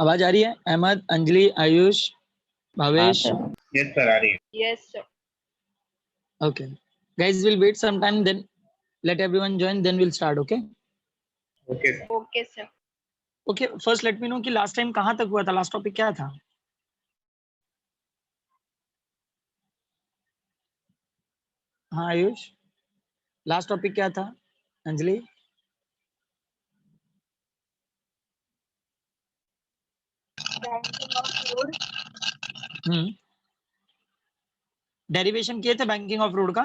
आवाज आ रही है? अहमद, अंजलि, आयुष, भावेश? यस सर, आ रही है। Yes, sir. Okay. Guys, we'll wait some time, then let everyone join, then we'll start, okay? Okay sir. Okay, sir. Okay, first let me know कि last time कहाँ तक हुआ था, last topic क्या था? हाँ आयुष, लास्ट टॉपिक क्या था? Anjali? Banking of road. Derivation किए थे बैंकिंग ऑफ रोड का?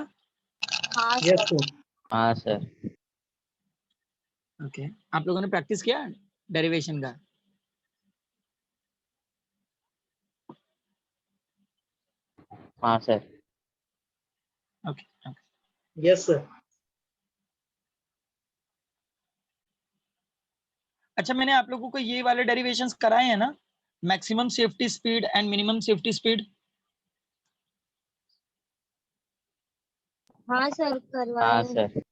हाँ यस sir. सर। हाँ सर। ओके, आप लोगों ने प्रैक्टिस किया डेरिवेशन का? हाँ सर। ओके। Yes sir. अच्छा, मैंने आप लोगों को ये वाले डेरिवेशंस कराए हैं ना, maximum safety speed and minimum safety speed? हाँ सर, हाँ करवाए। सर।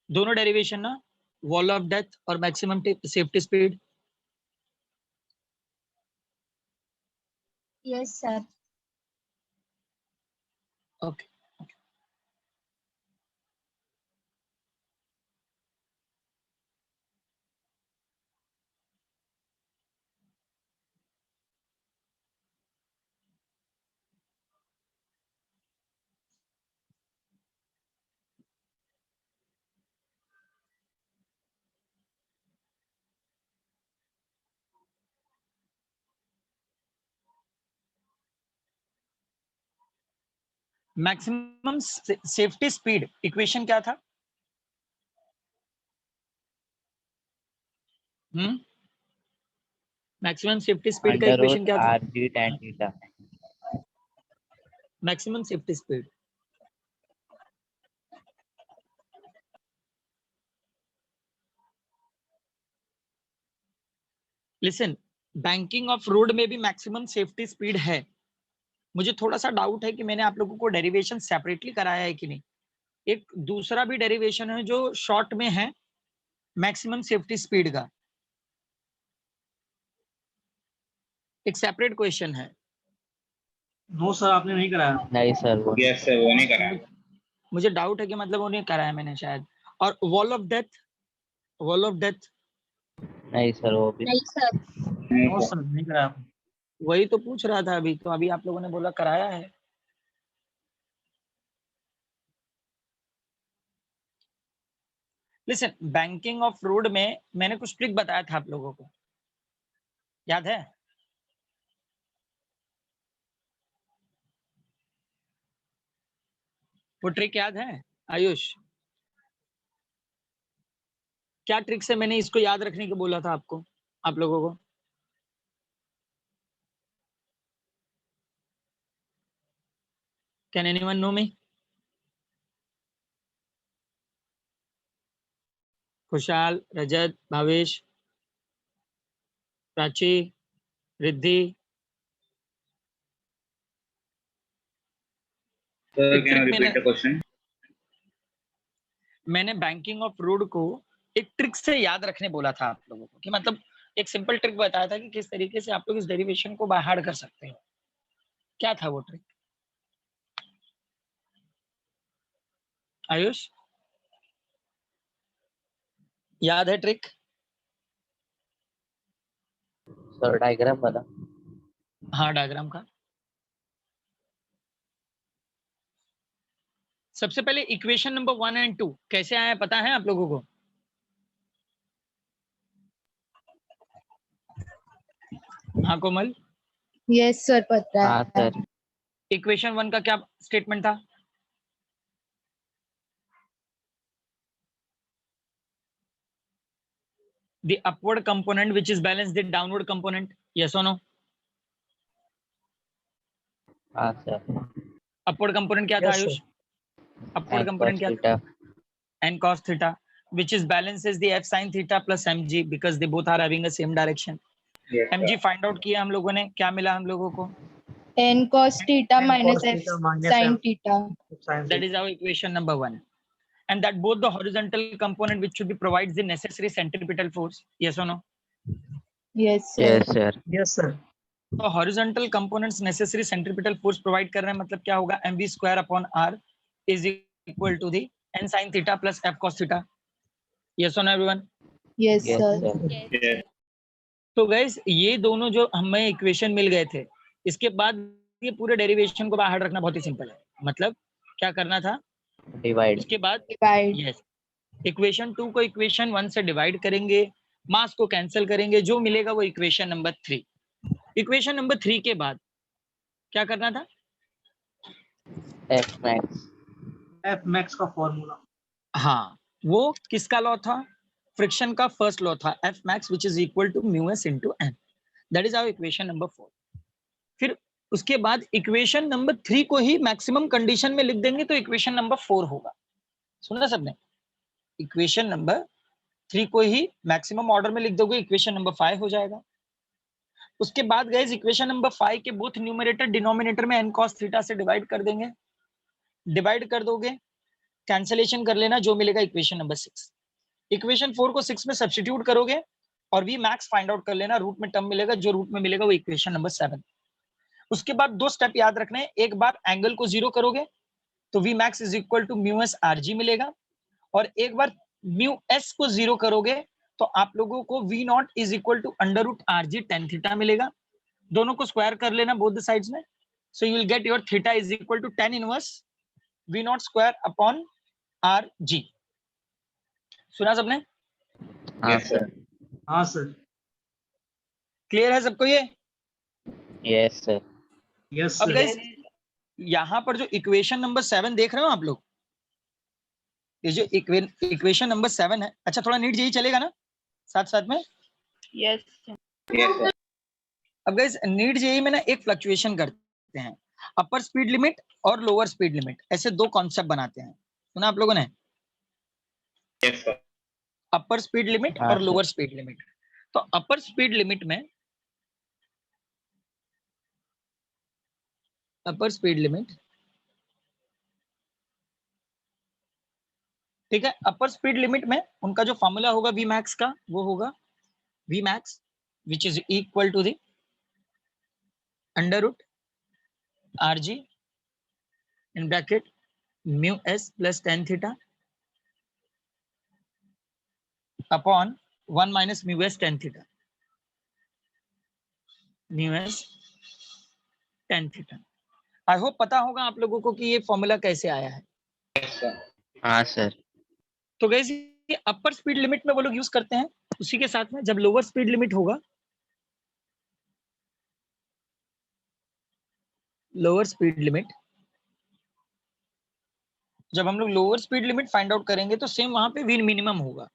दोनों डेरिवेशन ना, वॉल ऑफ डेथ और maximum safety speed? Yes, sir. Okay. Maximum safety speed equation क्या था? मैक्सिमम सेफ्टी स्पीड का इक्वेशन क्या था? RG tan theta. Maximum safety speed listen, banking of road में भी मैक्सिमम सेफ्टी स्पीड है। मुझे थोड़ा सा डाउट है कि मैंने आप लोगों को डेरिवेशन सेपरेटली कराया है कि नहीं। एक दूसरा भी डेरिवेशन है जो शॉर्ट में है मैक्सिमम सेफ्टी स्पीड का, एक सेपरेट क्वेश्चन है। नो सर, आपने नहीं कराया। नहीं सर, वो यस सर, वो नहीं कराया। मुझे डाउट है कि मतलब वो नहीं कराया मैंने शायद। और wall of death, wall of death नहीं सर, वो भी नहीं सर. नो सर, नहीं कराया। वही तो पूछ रहा था अभी, तो अभी आप लोगों ने बोला कराया है। लिसन, बैंकिंग ऑफ रोड में मैंने कुछ ट्रिक बताया था आप लोगों को, याद है? वो ट्रिक याद है आयुष? क्या ट्रिक से मैंने इसको याद रखने को बोला था आपको, आप लोगों को? कैन एनीवन नो मी? खुशहाल, रजत, भावेश, प्राची, रिद्धि? मैंने बैंकिंग ऑफ रोड को एक ट्रिक से याद रखने बोला था आप लोगों को, कि मतलब एक सिंपल ट्रिक बताया था कि किस तरीके से आप लोग इस डेरिवेशन को बाहर कर सकते हो। क्या था वो ट्रिक आयुष, याद है ट्रिक? सर डायग्राम वाला। हाँ, डायग्राम का। सबसे पहले इक्वेशन नंबर 1 एंड 2 कैसे आया पता है आप लोगों को? हाँ कोमल? Yes, sir, पता हाँ है. सर। इक्वेशन 1 का क्या स्टेटमेंट था? The upward component which is balanced the downward component, yes or no? हाँ सर। अपवर्ड कंपोनेंट क्या था आयुष? अपवर्ड कंपोनेंट क्या था? n cos theta, which is balances the f sin theta plus mg because they both are having a same direction. mg find out किया हम लोगों ने, क्या मिला हम लोगों को? N cos theta minus F sin theta. That is our equation number 1. And that both the horizontal component which should be provides the necessary centripetal force, yes or no? Yes, sir. Yes, sir. Yes, sir. तो horizontal components necessary centripetal force provide कर रहे हैं, मतलब क्या होगा, mv square upon r is equal to the n sin theta plus f cos theta. Yes और no everyone? Yes, Yes, sir. sir. Yes. तो guys ये दोनों जो हमें इक्वेशन मिल गए थे, इसके बाद ये पूरे डेरिवेशन को बाहर रखना बहुत ही सिंपल है। मतलब क्या करना था, Divide. उसके बाद Divide. यस इक्वेशन 2 को इक्वेशन 1 से डिवाइड करेंगे, मास को कैंसिल करेंगे, जो मिलेगा वो इक्वेशन नंबर 3। इक्वेशन नंबर 3 के बाद क्या करना था, F max. F max का फॉर्मूला। हाँ वो किसका लॉ था, फ्रिक्शन का फर्स्ट लॉ था, F max which is equal to mu s into n, that is our equation number 4। फिर उसके बाद इक्वेशन नंबर 3 को ही मैक्सिमम कंडीशन में लिख देंगे तो इक्वेशन नंबर 4 होगा। सुना सबने? इक्वेशन नंबर 3 को ही मैक्सिमम ऑर्डर में लिख दोगे, इक्वेशन नंबर 5 हो जाएगा। उसके बाद गाइस इक्वेशन नंबर 5 के बोथ न्यूमरेटर डिनोमिनेटर में n cos थीटा से डिवाइड कर देंगे, डिवाइड कर दोगे, कैंसिलेशन कर लेना, जो मिलेगा इक्वेशन नंबर 6। इक्वेशन 4 को 6 में सब्स्टिट्यूट करोगे और v max फाइंड आउट कर लेना, रूट में टर्म मिलेगा, जो रूट में मिलेगा वो इक्वेशन नंबर 7। उसके बाद 2 स्टेप याद रखने हैं, एक बार एंगल को 0 करोगे तो v max is equal to mu S R G मिलेगा, और एक बार म्यू एस को 0 करोगे तो आप लोगों को v not is equal to under root R G tan theta मिलेगा। दोनों को स्क्वायर कर लेना बोथ द साइड्स में, so you will get your theta is equal to tan inverse v not square upon R G. सुना सबने? हाँ sir. हाँ सर। क्लियर है सबको ये? Yes, sir. यस अब सर। गाइस यहाँ पर जो इक्वेशन नंबर 7 देख रहे हो आप लोग, ये जो इक्वेशन नंबर 7 है, अच्छा थोड़ा नीट यही चलेगा ना साथ साथ में? Yes, sir. अब गाइस नीट जेई में ना एक फ्लक्चुएशन करते हैं, अपर स्पीड लिमिट और लोअर स्पीड लिमिट, ऐसे दो कॉन्सेप्ट बनाते हैं। सुना आप लोगों ने? Yes sir. Upper speed limit हाँ, और सर। Lower speed limit. तो अपर स्पीड लिमिट में ठीक है, अपर स्पीड लिमिट में उनका जो फॉर्मूला होगा वी मैक्स का, वो होगा V max which is equal to the under root R G in bracket mu S plus tan theta upon 1 minus mu S tan theta, mu S tan theta. I hope पता होगा आप लोगों को कि ये फॉर्मूला कैसे आया है। हाँ सर। तो गाइस ये अपर स्पीड लिमिट में वो लोग यूज करते हैं, उसी के साथ में जब लोअर स्पीड लिमिट होगा, लोअर स्पीड लिमिट, जब हम लोग lower speed limit find out करेंगे तो सेम वहां पे वी मिनिमम होगा।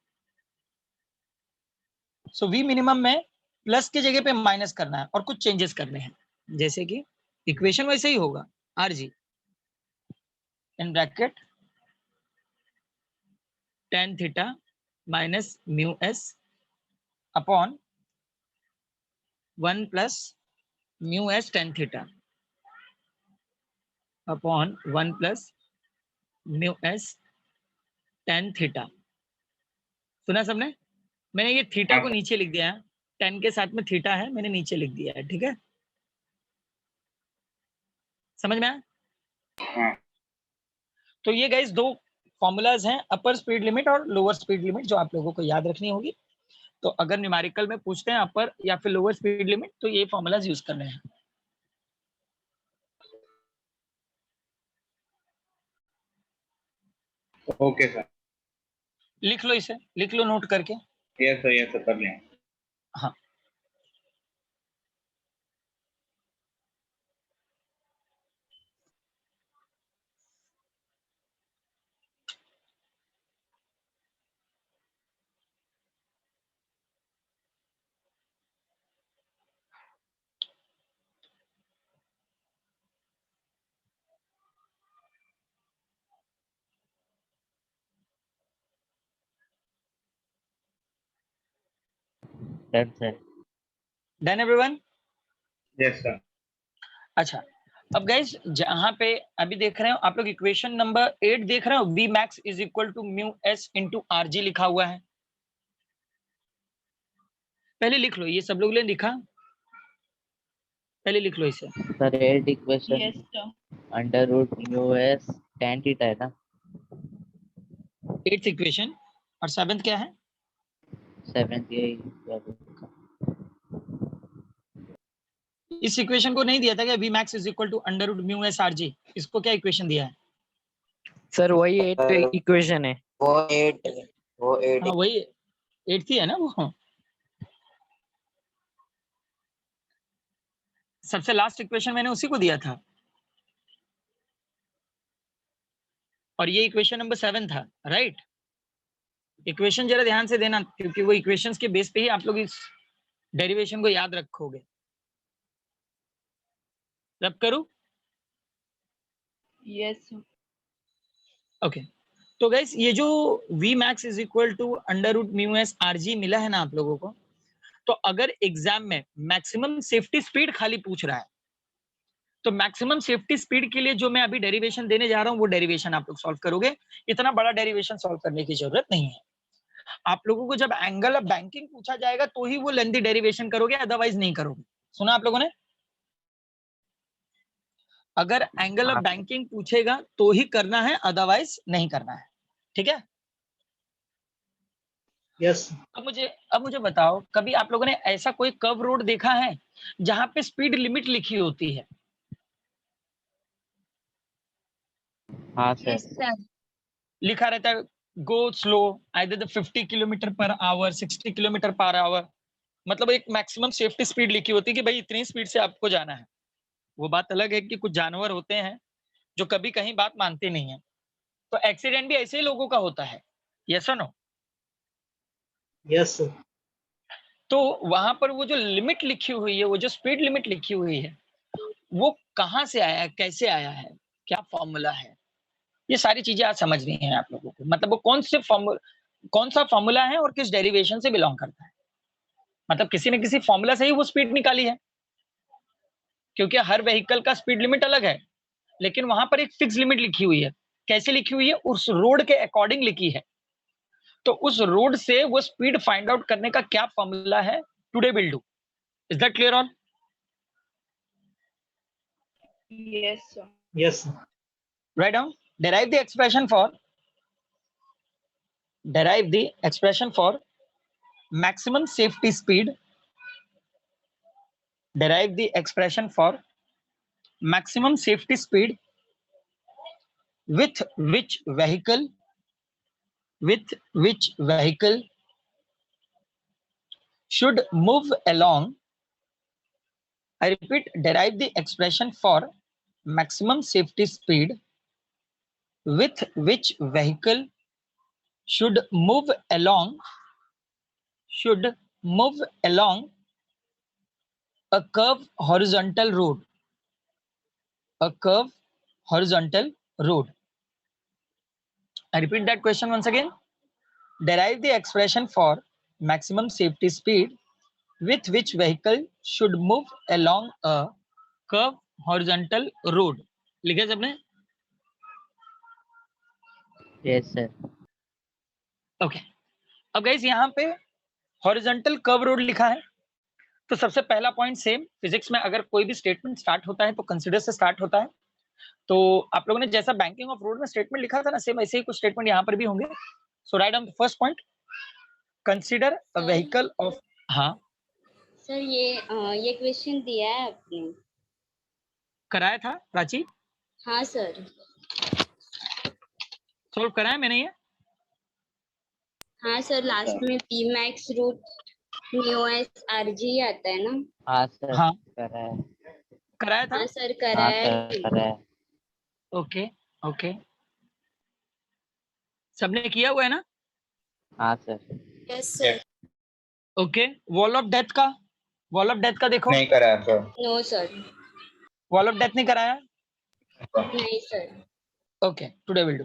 सो वी मिनिमम में प्लस की जगह पे माइनस करना है और कुछ चेंजेस करने हैं, जैसे कि इक्वेशन वैसे ही होगा are G in bracket tan theta minus mu S upon 1 plus mu S tan theta upon 1 plus mu S tan theta. सुना सबने? मैंने ये थीटा को नीचे लिख दिया है, टेन के साथ में थीटा है, मैंने नीचे लिख दिया है, ठीक है? समझ में आया? तो ये गाइस दो फॉर्मूलाज हैं, अपर स्पीड लिमिट और लोअर स्पीड लिमिट, जो आप लोगों को याद रखनी होगी। तो अगर न्यूमेरिकल में पूछते हैं अपर या फिर लोअर स्पीड लिमिट, तो ये फॉर्मूलाज यूज करने हैं। Okay sir. लिख लो इसे, लिख लो नोट करके। यस सर कर लें। हाँ Done, sir. Done everyone? Yes sir. अच्छा अब गाइस जहां पे अभी देख रहे हो आप लोग इक्वेशन नंबर 8 देख रहे हो, V max is equal to mu S into R G लिखा हुआ है। पहले लिख लो, ये सब लोग ने लिखा, पहले लिख लो इसे। Sir 8th equation Yes, sir. Under root mu S tan theta है ना? 8th इक्वेशन, और 7th क्या है? 7th ये इस इक्वेशन को नहीं दिया था क्या, V max is equal to under root mu S R G, इसको क्या इक्वेशन दिया है? सर वही 8th इक्वेशन है। वो 8 हाँ वही 8th ही है ना वो। सबसे लास्ट इक्वेशन मैंने उसी को दिया था, और ये इक्वेशन नंबर 7 था, राइट? इक्वेशन जरा ध्यान से देना, क्योंकि वो इक्वेशंस के बेस पे ही आप लोग इस डेरिवेशन को याद रखोगे। रब करूं? Yes, sir. ओके, तो गाइस ये जो v max is equal to under root mu S R G मिला है ना आप लोगों को, तो अगर एग्जाम में मैक्सिमम सेफ्टी स्पीड खाली पूछ रहा है, तो मैक्सिमम सेफ्टी स्पीड के लिए जो मैं अभी डेरिवेशन देने जा रहा हूं वो डेरिवेशन आप लोग सॉल्व करोगे। इतना बड़ा डेरिवेशन सॉल्व करने की जरूरत नहीं है। आप लोगों को जब एंगल ऑफ बैंकिंग पूछा जाएगा तो ही वो लेंथी डेरिवेशन करोगे, अदरवाइज नहीं करोगे। सुना आप लोगों ने? अगर एंगल ऑफ बैंकिंग पूछेगा तो ही करना है, अदरवाइज नहीं करना है। ठीक है? यस अब मुझे बताओ, कभी आप लोगों ने ऐसा कोई कर्व रोड देखा है जहां पे स्पीड लिमिट लिखी होती है? हाँ Yes, सर sir. लिखा रहता है go slow either 50 kilometre per hour, 60 kilometre per hour, मतलब एक मैक्सिमम सेफ्टी स्पीड लिखी होती है कि भाई इतनी स्पीड से आपको जाना है। वो बात अलग है कि कुछ जानवर होते हैं जो कभी कहीं बात मानते नहीं है, तो एक्सीडेंट भी ऐसे ही लोगों का होता है। यस और नो? यस तो वहां पर वो जो लिमिट लिखी हुई है, वो जो स्पीड लिमिट लिखी हुई है, वो कहाँ से आया है, कैसे आया है, क्या फॉर्मूला है, ये सारी चीजें आज समझनी है आप लोगों को। मतलब वो कौन सा फॉर्मूला है और किस डेरिवेशन से बिलोंग करता है। मतलब किसी न किसी फॉर्मूला से ही वो स्पीड निकाली है, क्योंकि हर व्हीकल का स्पीड लिमिट अलग है, लेकिन वहां पर एक फिक्स लिमिट लिखी हुई है। कैसे लिखी हुई है? उस रोड के अकॉर्डिंग लिखी है। तो उस रोड से वो स्पीड फाइंड आउट करने का क्या फॉर्मूला है, today will do. Is that clear all? Yes, sir. Yes Write down. Derive the expression for maximum safety speed. Derive the expression for maximum safety speed with which vehicle should move along. I repeat, derive the expression for maximum safety speed with which vehicle should move along a curved horizontal road. A curved horizontal road. I repeat that question once again. Derive the expression for maximum safety speed with which vehicle should move along a curved horizontal road. लिखे सबने? Yes sir okay, अब guys यहाँ पे horizontal curve road लिखा है, तो सबसे पहला पॉइंट सेम, फिजिक्स में अगर कोई भी स्टेटमेंट स्टार्ट होता है तो कंसीडर से स्टार्ट होता है। तो आप लोगों ने जैसा बैंकिंग ऑफ रोड में स्टेटमेंट लिखा था ना, सेम ऐसे ही कुछ स्टेटमेंट यहाँ पर भी होंगे। So right on the first point, consider a vehicle off. हाँ सर ये क्वेश्चन दिया है आपने? कराया था प्राची, हाँ सर। सॉल्व कराया मैंने ये। हाँ सर, लास्ट में P max root mu S R G आता है ना? हाँ सर हाँ करा है कराया था। हाँ सर, हाँ कराया सर है। करा है ओके ओके, सबने किया हुआ है ना? हाँ sir yes sir. Okay, wall of death का देखो। नहीं कराया sir. No sir. Wall of death नहीं कराया? नहीं sir. Okay, today will do.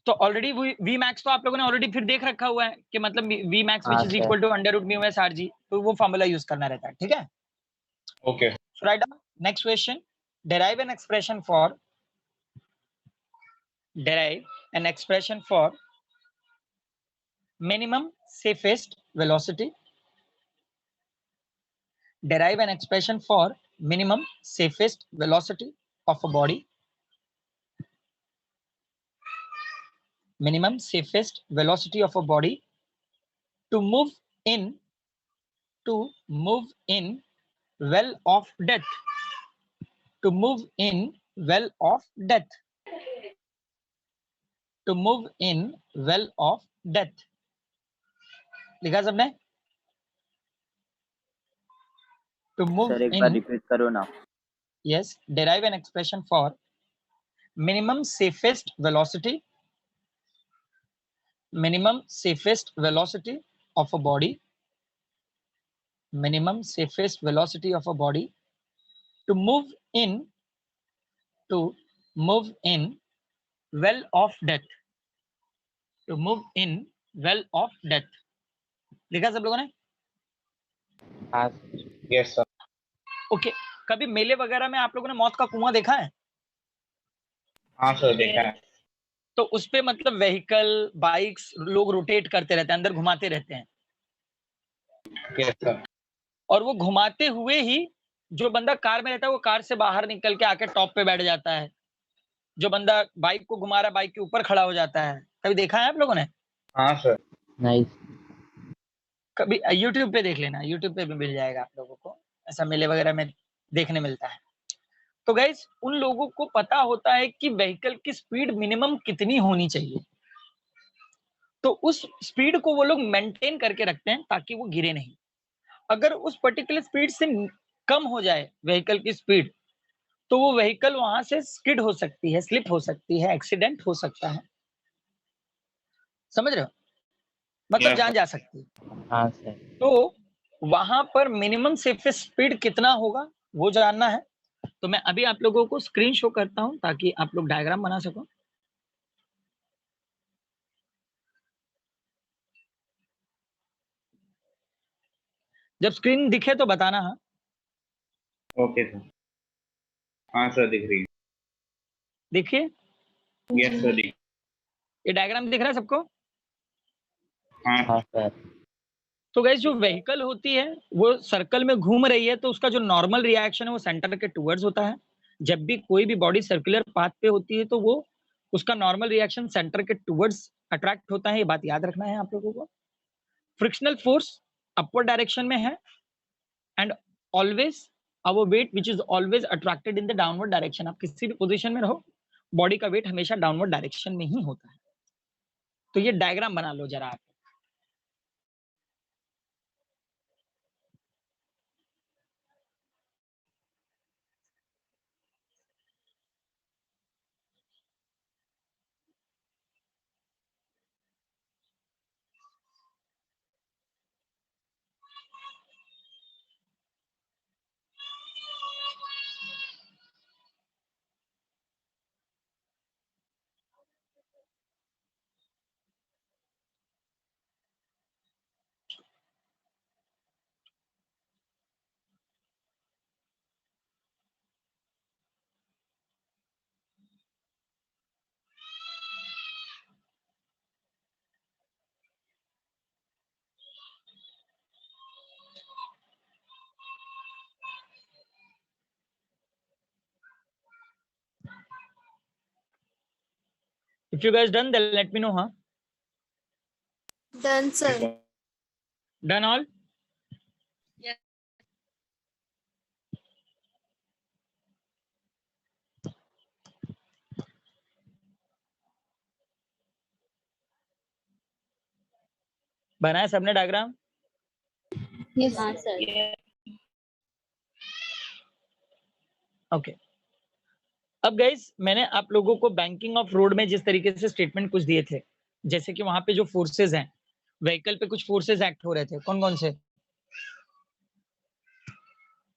तो ऑलरेडी वी मैक्स तो आप लोगों ने ऑलरेडी फिर देख रखा हुआ है कि मतलब वी मैक्स विच हाँ is sir equal to under root mu S R G, तो वो फॉर्मूला यूज करना रहता है। ठीक है, okay so write down next question. derive an expression for minimum safest velocity. Derive an expression for minimum safest velocity of a body. Minimum safest velocity of a body to move in well of death. To move in well of death. To move in well of death. लिखा सबने? To move sir एक in. Bar repeat करो ना. Yes, derive an expression for minimum safest velocity. Minimum safest velocity of a body. Minimum safest velocity of a body to move in well of death. To move in well of death. लिखा सब लोगों ने? हाँ Yes, sir. Okay कभी मेले वगैरह में आप लोगों ने मौत का कुआं देखा है? हाँ सर, देखा है. तो उस पे मतलब व्हीकल बाइक्स लोग रोटेट करते रहते हैं, अंदर घुमाते रहते हैं. Yes, sir. और वो घुमाते हुए ही जो बंदा कार में रहता है वो कार से बाहर निकल के आके टॉप पे बैठ जाता है. जो बंदा बाइक को घुमा रहा है बाइक के ऊपर खड़ा हो जाता है. कभी देखा है आप लोगों ने? हाँ सर. नाइस. कभी यूट्यूब पे देख लेना, यूट्यूब पे भी मिल जाएगा आप लोगों को. ऐसा मेले वगैरह में देखने मिलता है. तो गाइस उन लोगों को पता होता है कि व्हीकल की स्पीड मिनिमम कितनी होनी चाहिए. तो उस स्पीड को वो लोग मेंटेन करके रखते हैं ताकि वो गिरे नहीं. अगर उस पर्टिकुलर स्पीड से कम हो जाए व्हीकल की स्पीड तो वो व्हीकल वहां से स्किड हो सकती है, स्लिप हो सकती है, एक्सीडेंट हो सकता है. समझ रहे हो? मतलब Yes, जान sir. जा सकती है. हाँ सर. तो वहां पर मिनिमम सेफेस्ट स्पीड कितना होगा वो जानना है. तो मैं अभी आप लोगों को स्क्रीन शो करता हूं ताकि आप लोग डायग्राम बना सको. जब स्क्रीन दिखे तो बताना. हाँ ओके सर. हाँ सर, दिख रही है. देखिए यस सर, दिख. ये डायग्राम दिख रहा है सबको? हाँ हाँ सर. तो गाइस जो व्हीकल होती है वो सर्कल में घूम रही है तो उसका जो नॉर्मल रिएक्शन है वो सेंटर के टुवर्ड्स होता है. जब भी कोई भी बॉडी सर्कुलर पाथ पे होती है तो वो उसका नॉर्मल रिएक्शन सेंटर के टुवर्ड्स अट्रैक्ट होता है. ये बात याद रखना है आप लोगों को. फ्रिक्शनल फोर्स अपवर्ड डायरेक्शन में है and always our weight which is always attracted in the downward direction. आप किसी भी पोजीशन में रहो बॉडी का वेट हमेशा डाउनवर्ड डायरेक्शन में ही होता है. तो ये डायग्राम बना लो जरा आप. If you guys done, then let me know. Huh? Done, sir. Done all? Yeah. बनाया सबने डायग्राम? Yes. हाँ सर. ओके. अब गाइस मैंने आप लोगों को बैंकिंग ऑफ रोड में जिस तरीके से स्टेटमेंट कुछ दिए थे, जैसे कि वहां पे जो फोर्सेस हैं, व्हीकल पे कुछ फोर्सेस एक्ट हो रहे थे. कौन कौन से?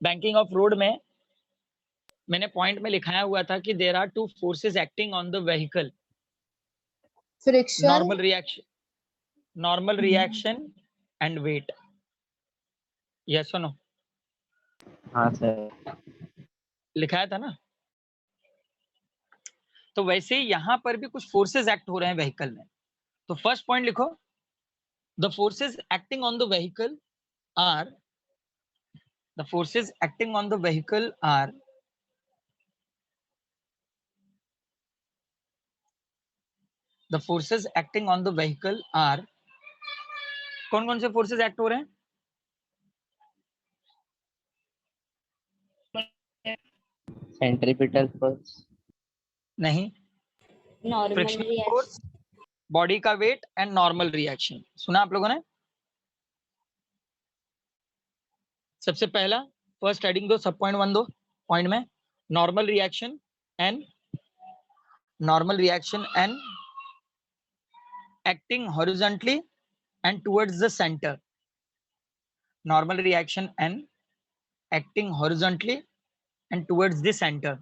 बैंकिंग ऑफ रोड में मैंने पॉइंट में लिखाया हुआ था कि there are two forces acting on the vehicle. Friction. Normal reaction and weight. Yes और नो? हाँ सर. लिखाया था ना? तो वैसे ही यहाँ पर भी कुछ फोर्सेस एक्ट हो रहे हैं व्हीकल में. तो फर्स्ट पॉइंट लिखो, The forces acting on the vehicle are the forces acting on the vehicle are the forces acting on the vehicle are कौन कौन से फोर्सेस एक्ट हो रहे हैं? Centripetal force. नहीं, normal frictional reaction force, body का wait and normal reaction. सुना आप लोगों ने? सबसे पहला फर्स्ट हेडिंग दो, सब पॉइंट 1 दो पॉइंट में. Normal reaction and acting horizontally and towards the center. Normal reaction and acting horizontally and towards the center.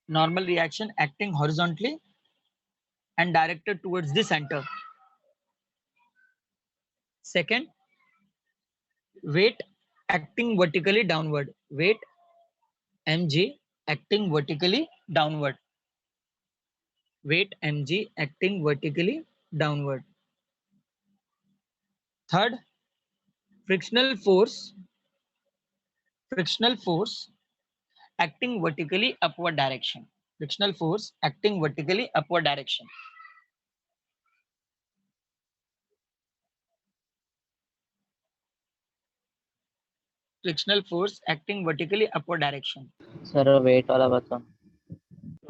Normal reaction acting horizontally and directed towards the center. Second, weight acting vertically downward. Weight mg acting vertically downward. Weight mg acting vertically downward. Third, frictional force acting vertically upward direction. Frictional force acting vertically upward direction. Frictional force acting vertically upward direction. Sir, weight वाला बताओ.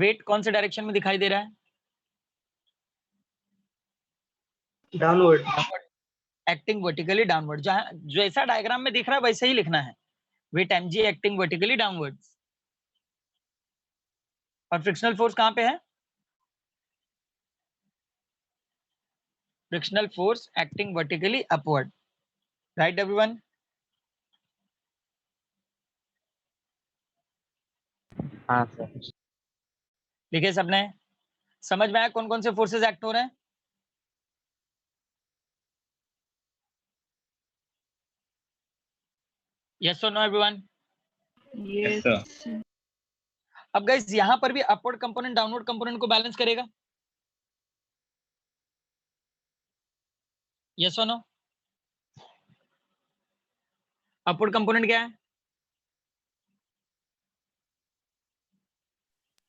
Weight कौन से direction में दिखाई दे रहा है? Downward. Acting vertically downward. जहां जैसा डायग्राम में दिख रहा है वैसे ही लिखना है. Weight mg acting vertically downwards. और फ्रिक्शनल फोर्स कहां पे है? Frictional force acting vertically upward. Right everyone? हाँ सर. लिखे सबने? समझ में आया कौन कौन से फोर्सेस एक्ट हो रहे हैं? यस और नो एवरीवन? Yes, sir. अब गाइस यहां पर भी अपवर्ड कंपोनेंट डाउनवर्ड कंपोनेंट को बैलेंस करेगा. यस और नो? अपवर्ड कंपोनेंट क्या है?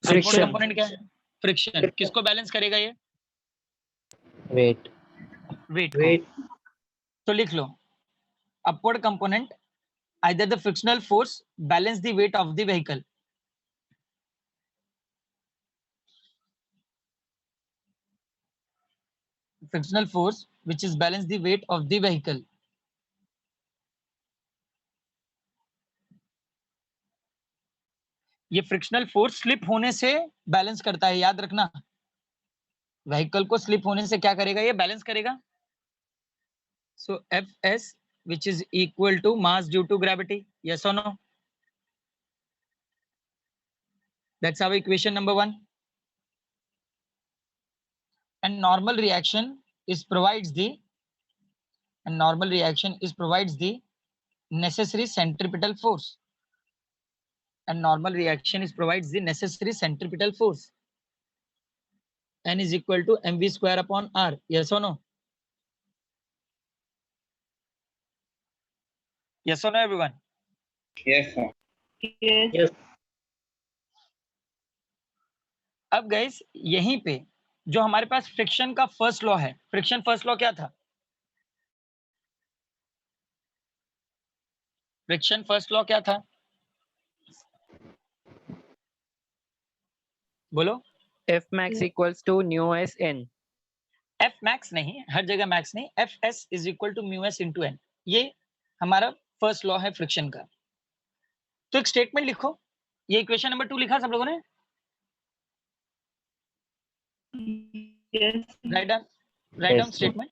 अपवर्ड कंपोनेंट क्या है? फ्रिक्शन. किसको बैलेंस करेगा ये? Weight. वेट. वेट. तो लिख लो, upward component either the frictional force balance the weight of the vehicle. Frictional force which is balance the weight of the vehicle. ये फ्रिक्शनल फोर्स स्लिप होने से बैलेंस करता है, याद रखना. व्हीकल को स्लिप होने से क्या करेगा? ये बैलेंस करेगा. सो Fs which is equal to mass due to gravity. Yes or no? That's our equation number 1. And normal reaction is provides the necessary centripetal force. And normal reaction is provides the necessary centripetal force. N is equal to mv square upon r. Yes or no? Yes or no everyone? Yes, sir. Yes. अब guys यहीं पे जो हमारे पास friction का first law है, friction first law क्या था? Friction first law क्या था? बोलो. F max equals to nu s n. F max नहीं, हर जगह मैक्स नहीं. Fs is equal to mu s into n. ये हमारा फर्स्ट लॉ है फ्रिक्शन का. तो एक स्टेटमेंट लिखो. ये इक्वेशन नंबर 2 लिखा सब लोगों ने? Write down statement.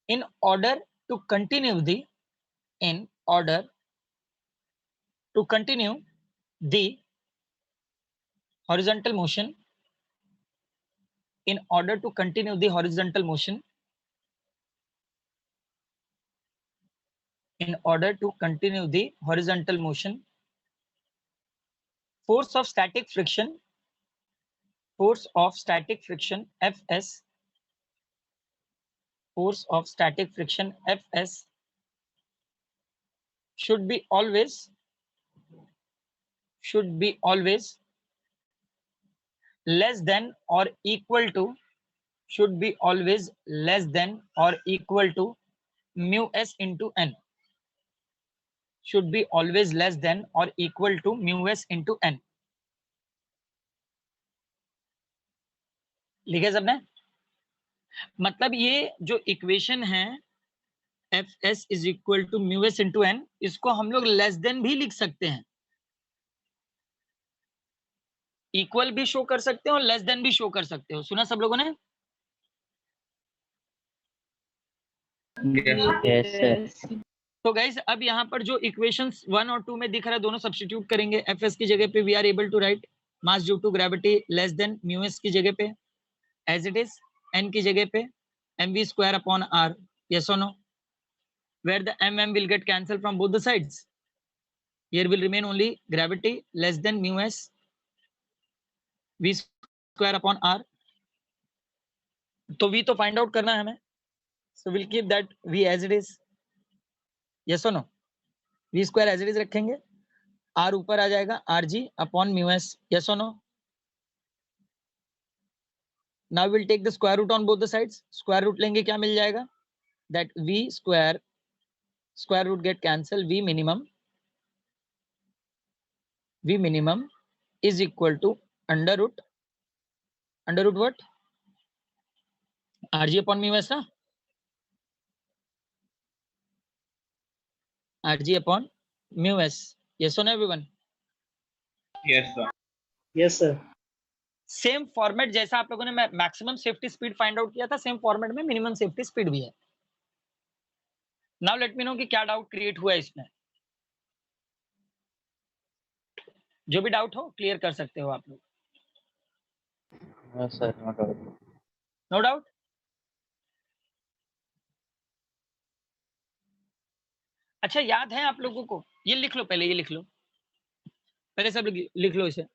In order to continue the horizontal motion, force of static friction force of static friction Fs, force of static friction Fs should be always less than or equal to, should be always less than or equal to mu s into n, should be always less than or equal to mu s into n. लिखे सबने? मतलब ये जो equation है F S is equal to mu S into N, इसको हम लोग less than भी लिख सकते हैं, इक्वल भी शो कर सकते हो, लेस देन भी शो कर सकते हो। सुना सब लोगों ने? Yes, sir. तो गाइस अब यहाँ पर जो इक्वेशंस 1 और 2 में दिख रहा है दोनों सब्स्टिट्यूट करेंगे। एफ एस की जगह पे we are able to write mass due to gravity less than mu S की जगह पे एज इट इज, एन की जगह पे m v square upon r, yes और no, where the m m will get cancel from both the sides, here will remain only gravity less than mu s v square upon r. तो v तो find out करना है हमें, so will keep that v as it is, yes और no, v square as it is रखेंगे, r ऊपर आ जाएगा r g upon mu s, yes और no. Now will take the square root on both the sides, square root लेंगे क्या मिल जाएगा, that v square, square root get cancel, v minimum is equal to under root what, r g upon mu s ना, r g upon mu s, yes और no everyone? Yes, sir. Yes, sir. Same format जैसा आप लोगों ने maximum safety speed find out किया था, same format में minimum safety speed भी है। नाउ लेट मी नो कि क्या डाउट क्रिएट हुआ है इसमें। जो भी डाउट हो क्लियर कर सकते हो आप लोग। No, sir, not all. No doubt? अच्छा याद है आप लोगों को, ये लिख लो पहले, ये लिख लो पहले, सब लिख लो इसे।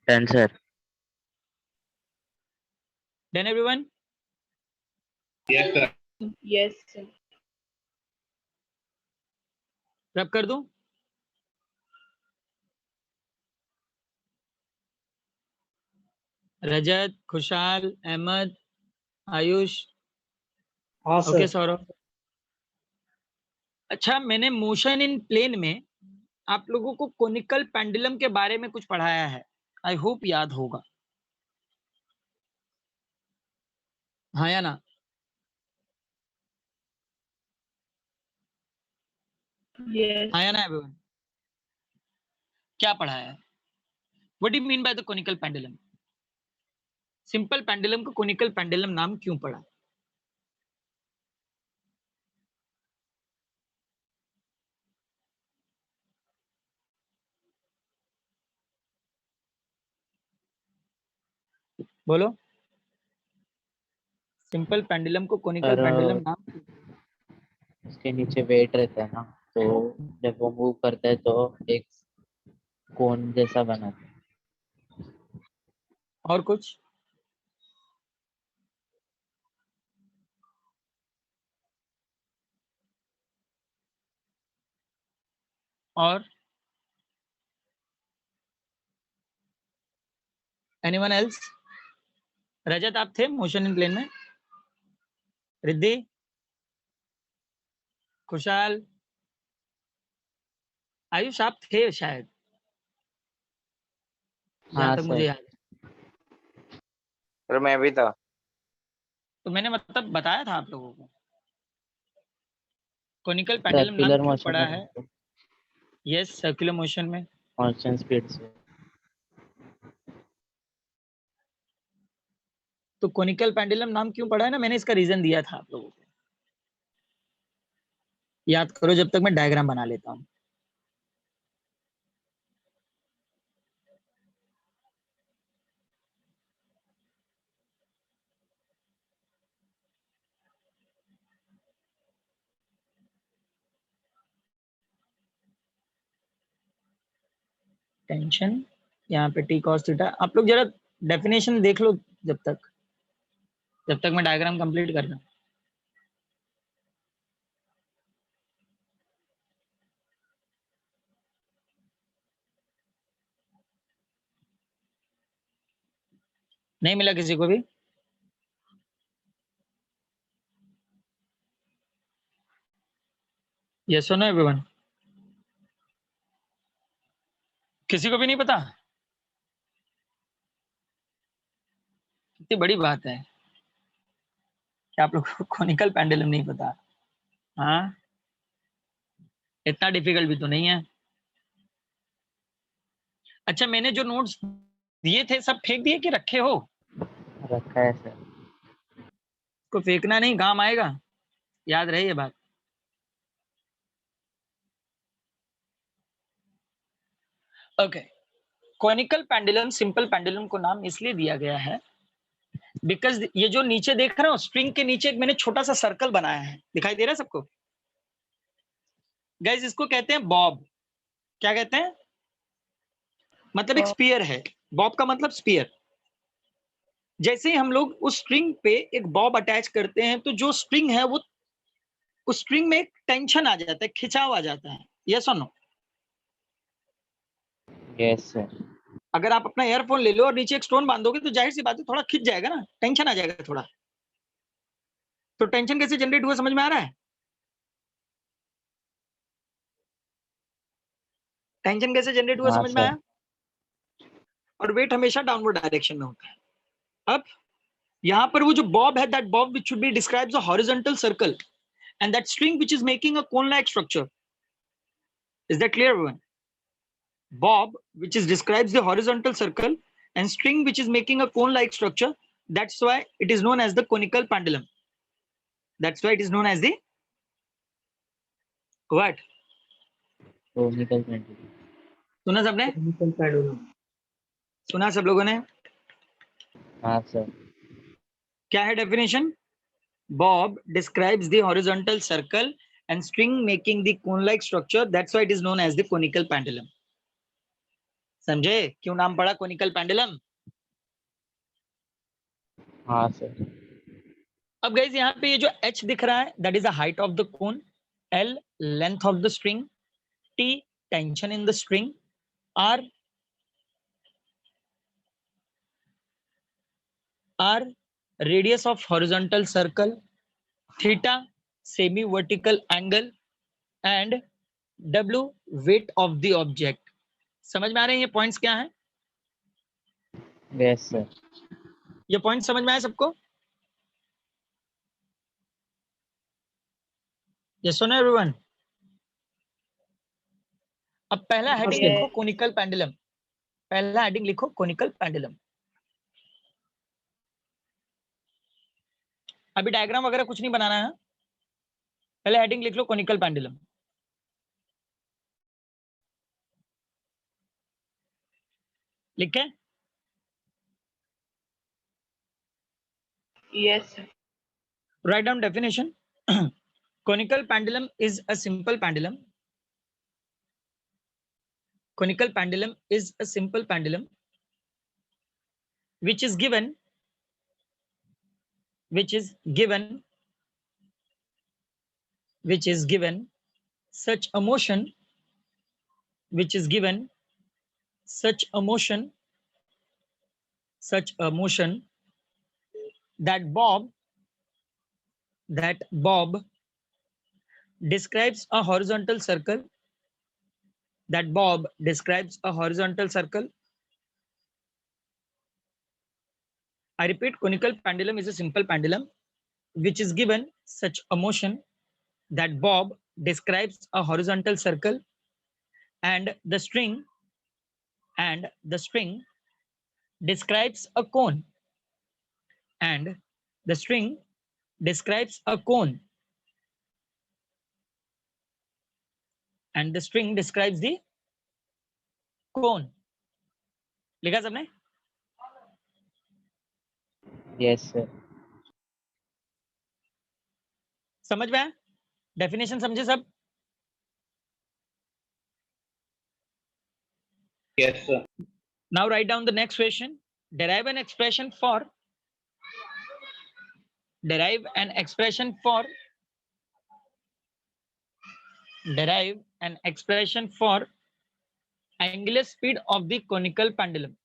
Done, sir. Done everyone? Yes, sir. Yes, sir. रब कर दूं? रजत, खुशहाल, अहमद, आयुष, हाँ ओके सर। सौरभ। अच्छा मैंने मोशन इन प्लेन में आप लोगों को कोनिकल पेंडुलम के बारे में कुछ पढ़ाया है, आई होप याद होगा, हाँ या ना? Yes. हाँ या ना एवरीवन? क्या पढ़ाया है? What do you mean by the conical pendulum? Simple pendulum को कोनिकल पेंडुलम नाम क्यों पड़ा? बोलो। सिंपल पेंडुलम को कोनिकल सर, पेंडुलम नाम क्यों? उसके नीचे वेट रहता है ना, तो जब वो मूव करता है तो एक कोन जैसा बना। और कुछ? और एनीवन एल्स? रजत आप थे मोशन इन प्लेन में? रिद्धि, खुशहाल, आयुष आप थे शायद, जहां हाँ तक सर। मुझे याद है। सर मैं भी था। तो मैंने मतलब बताया था आप लोगों को कोनिकल पेंडुलम नाम सर्कुलर क्यों मोशन पड़ा है। में, यस, सर्कुलर मोशन में। कांस्टेंट स्पीड से। तो कोनिकल पेंडुलम नाम क्यों पड़ा है ना, मैंने इसका रीजन दिया था आप लोगों को, याद करो जब तक मैं डायग्राम बना लेता हूँ। टेंशन, यहाँ पे टी कॉस थीटा। आप लोग जरा डेफिनेशन देख लो जब तक मैं डायग्राम कंप्लीट कर रहा हूँ। नहीं मिला किसी को भी? यस और नो एवरीवन? किसी को भी नहीं पता? कितनी बड़ी बात है कि आप लोग को कोनिकल पेंडुलम नहीं पता। हाँ, इतना डिफिकल्ट भी तो नहीं है। अच्छा, मैंने जो नोट्स दिए थे सब फेंक दिए कि रखे हो? रखा है सर। को फेंकना नहीं, काम आएगा, याद रहे ये बात। Okay, conical pendulum simple pendulum को नाम इसलिए दिया गया है बिकॉज ये जो नीचे देख रहे हो स्प्रिंग के नीचे एक मैंने छोटा सा सर्कल बनाया है, दिखाई दे रहा है सबको? गाइस इसको कहते हैं बॉब। क्या कहते हैं? मतलब एक स्पीयर है। बॉब का मतलब स्पीयर। जैसे ही हम लोग उस स्ट्रिंग पे एक बॉब अटैच करते हैं तो जो स्ट्रिंग है वो उस स्ट्रिंग में एक टेंशन आ जाता है, खिंचाव आ जाता है। यस और नो? Yes sir. अगर आप अपना ईयरफोन ले लो और नीचे एक स्टोन बांधोगे तो जाहिर सी बात है थोड़ा खिंच जाएगा ना, टेंशन आ जाएगा थोड़ा। तो टेंशन कैसे जनरेट हुआ समझ में आ रहा है? टेंशन कैसे जनरेट हुआ हाँ समझ में सर। आया? और वेट हमेशा डाउनवर्ड डायरेक्शन में होता है। अब यहाँ पर वो जो बॉब है, that Bob which should be describes a horizontal circle and that string which is making a cone like structure. Is that clear everyone? Bob which is describes the horizontal circle and string which is making a cone like structure, that's why it is known as the conical pendulum. That's why it is known as the what? Conical pendulum. सुना सबने? Conical pendulum. सुना सब लोगों ने? हाँ sir. क्या है definition? Bob describes the horizontal circle and string making the cone like structure, that's why it is known as the conical pendulum. समझे क्यों नाम पड़ा conical pendulum? हाँ सर। अब गाइस यहाँ पे ये जो h दिख रहा है that is the height of the cone, L length of the string, T tension in the string, R radius of horizontal circle, theta semi vertical angle and W weight of the object. समझ में आ रहे हैं ये points क्या हैं? Yes sir. ये point समझ में आया सबको? यस और नो एवरीवन? अब पहला हेडिंग sir. लिखो कोनिकल पेंडुलम। पहला हेडिंग लिखो कोनिकल पेंडुलम। अभी डायग्राम वगैरह कुछ नहीं बनाना है, पहले हेडिंग लिख लो कोनिकल पेंडुलम। लिखे? Yes, sir. Write down definition. Conical pendulum is a simple pendulum. Conical pendulum is a simple pendulum which is given such a motion that Bob describes a horizontal circle. I repeat, conical pendulum is a simple pendulum which is given such a motion that Bob describes a horizontal circle and the string describes a cone and the string describes a cone and the string describes the cone. लिखा सबने? Yes sir. समझ में आया? Definition समझे सब? Yes, sir. Now write down the next question. Derive an expression for derive an expression for angular speed of the conical pendulum.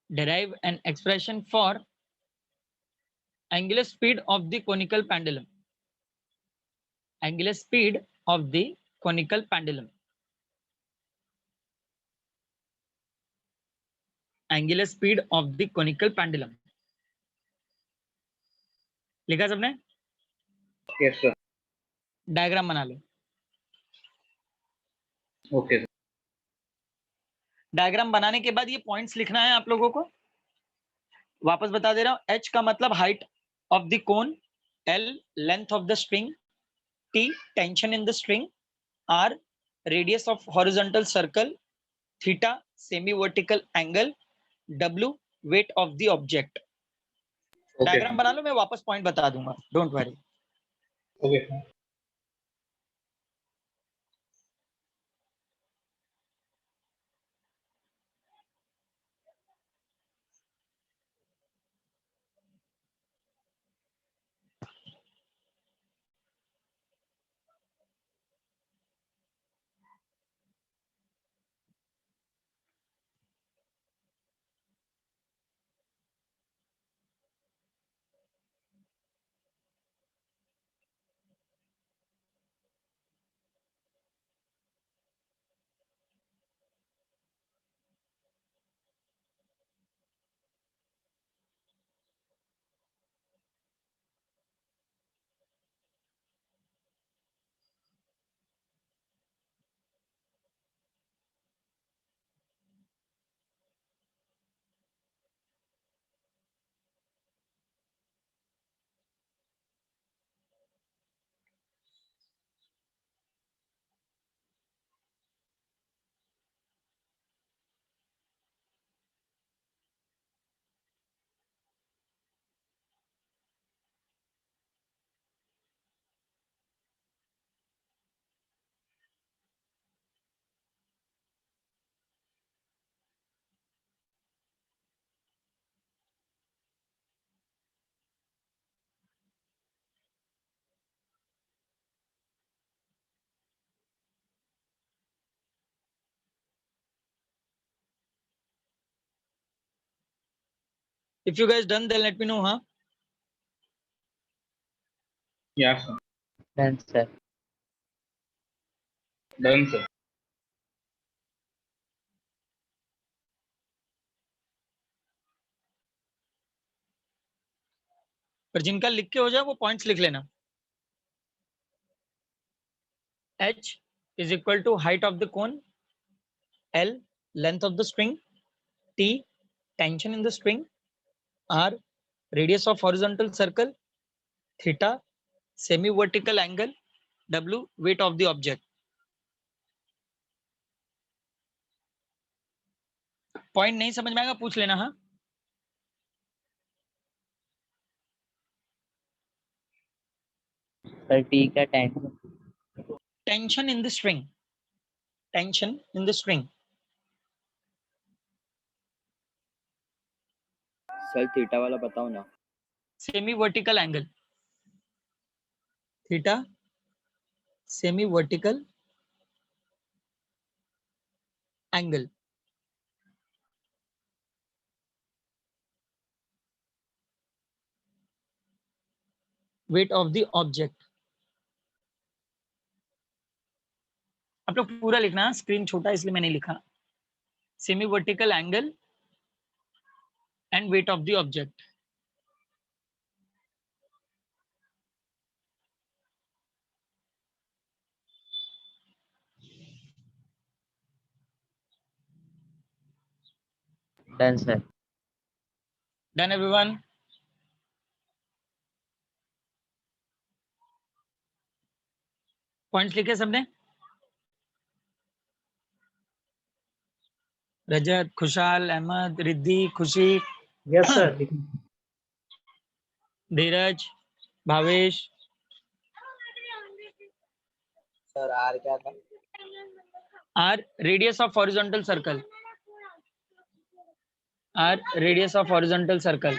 Derive an expression for angular speed of the conical pendulum. Angular speed of the conical pendulum. Angular speed of the conical pendulum. लिखा सबने? Yes, sir. Diagram बना लो. Okay, sir. Diagram बनाने के बाद ये points लिखना है आप लोगों को. वापस बता दे रहा हूं. H का मतलब height of the cone, L length of the string, T tension in the string, R radius of horizontal circle, theta semi vertical angle, W wait of the object. Okay, diagram sir. बना लो, मैं वापस point बता दूंगा. Don't worry. Okay, sir. If you guys done, then let me know, huh? Yeah, sir. Done, sir. Done, sir. पर जिनका लिख के हो जाए वो पॉइंट्स लिख लेना. H is equal to height of the cone, L length of the string, T tension in the string, R radius of horizontal circle, theta semi vertical angle, W weight of the object. Point नहीं समझ में आएगा पूछ लेना. हाँ, Sir, T का tension. Tension in the string. Tension in the string. Sir theta वाला बताओ ना. Semi vertical angle. Theta semi vertical angle. Weight of the object. आप लोग पूरा लिखना. स्क्रीन छोटा इसलिए मैंने लिखा. Semi vertical angle and weight of the object. Done, sir. Done, everyone? Points लिखे सबने? Rajat, Khushhal, Ahmed, Riddhi, Khushi, Yes, sir. Dheeraj, Bhavesh. Sir R क्या था? R radius of horizontal circle. R radius of horizontal circle.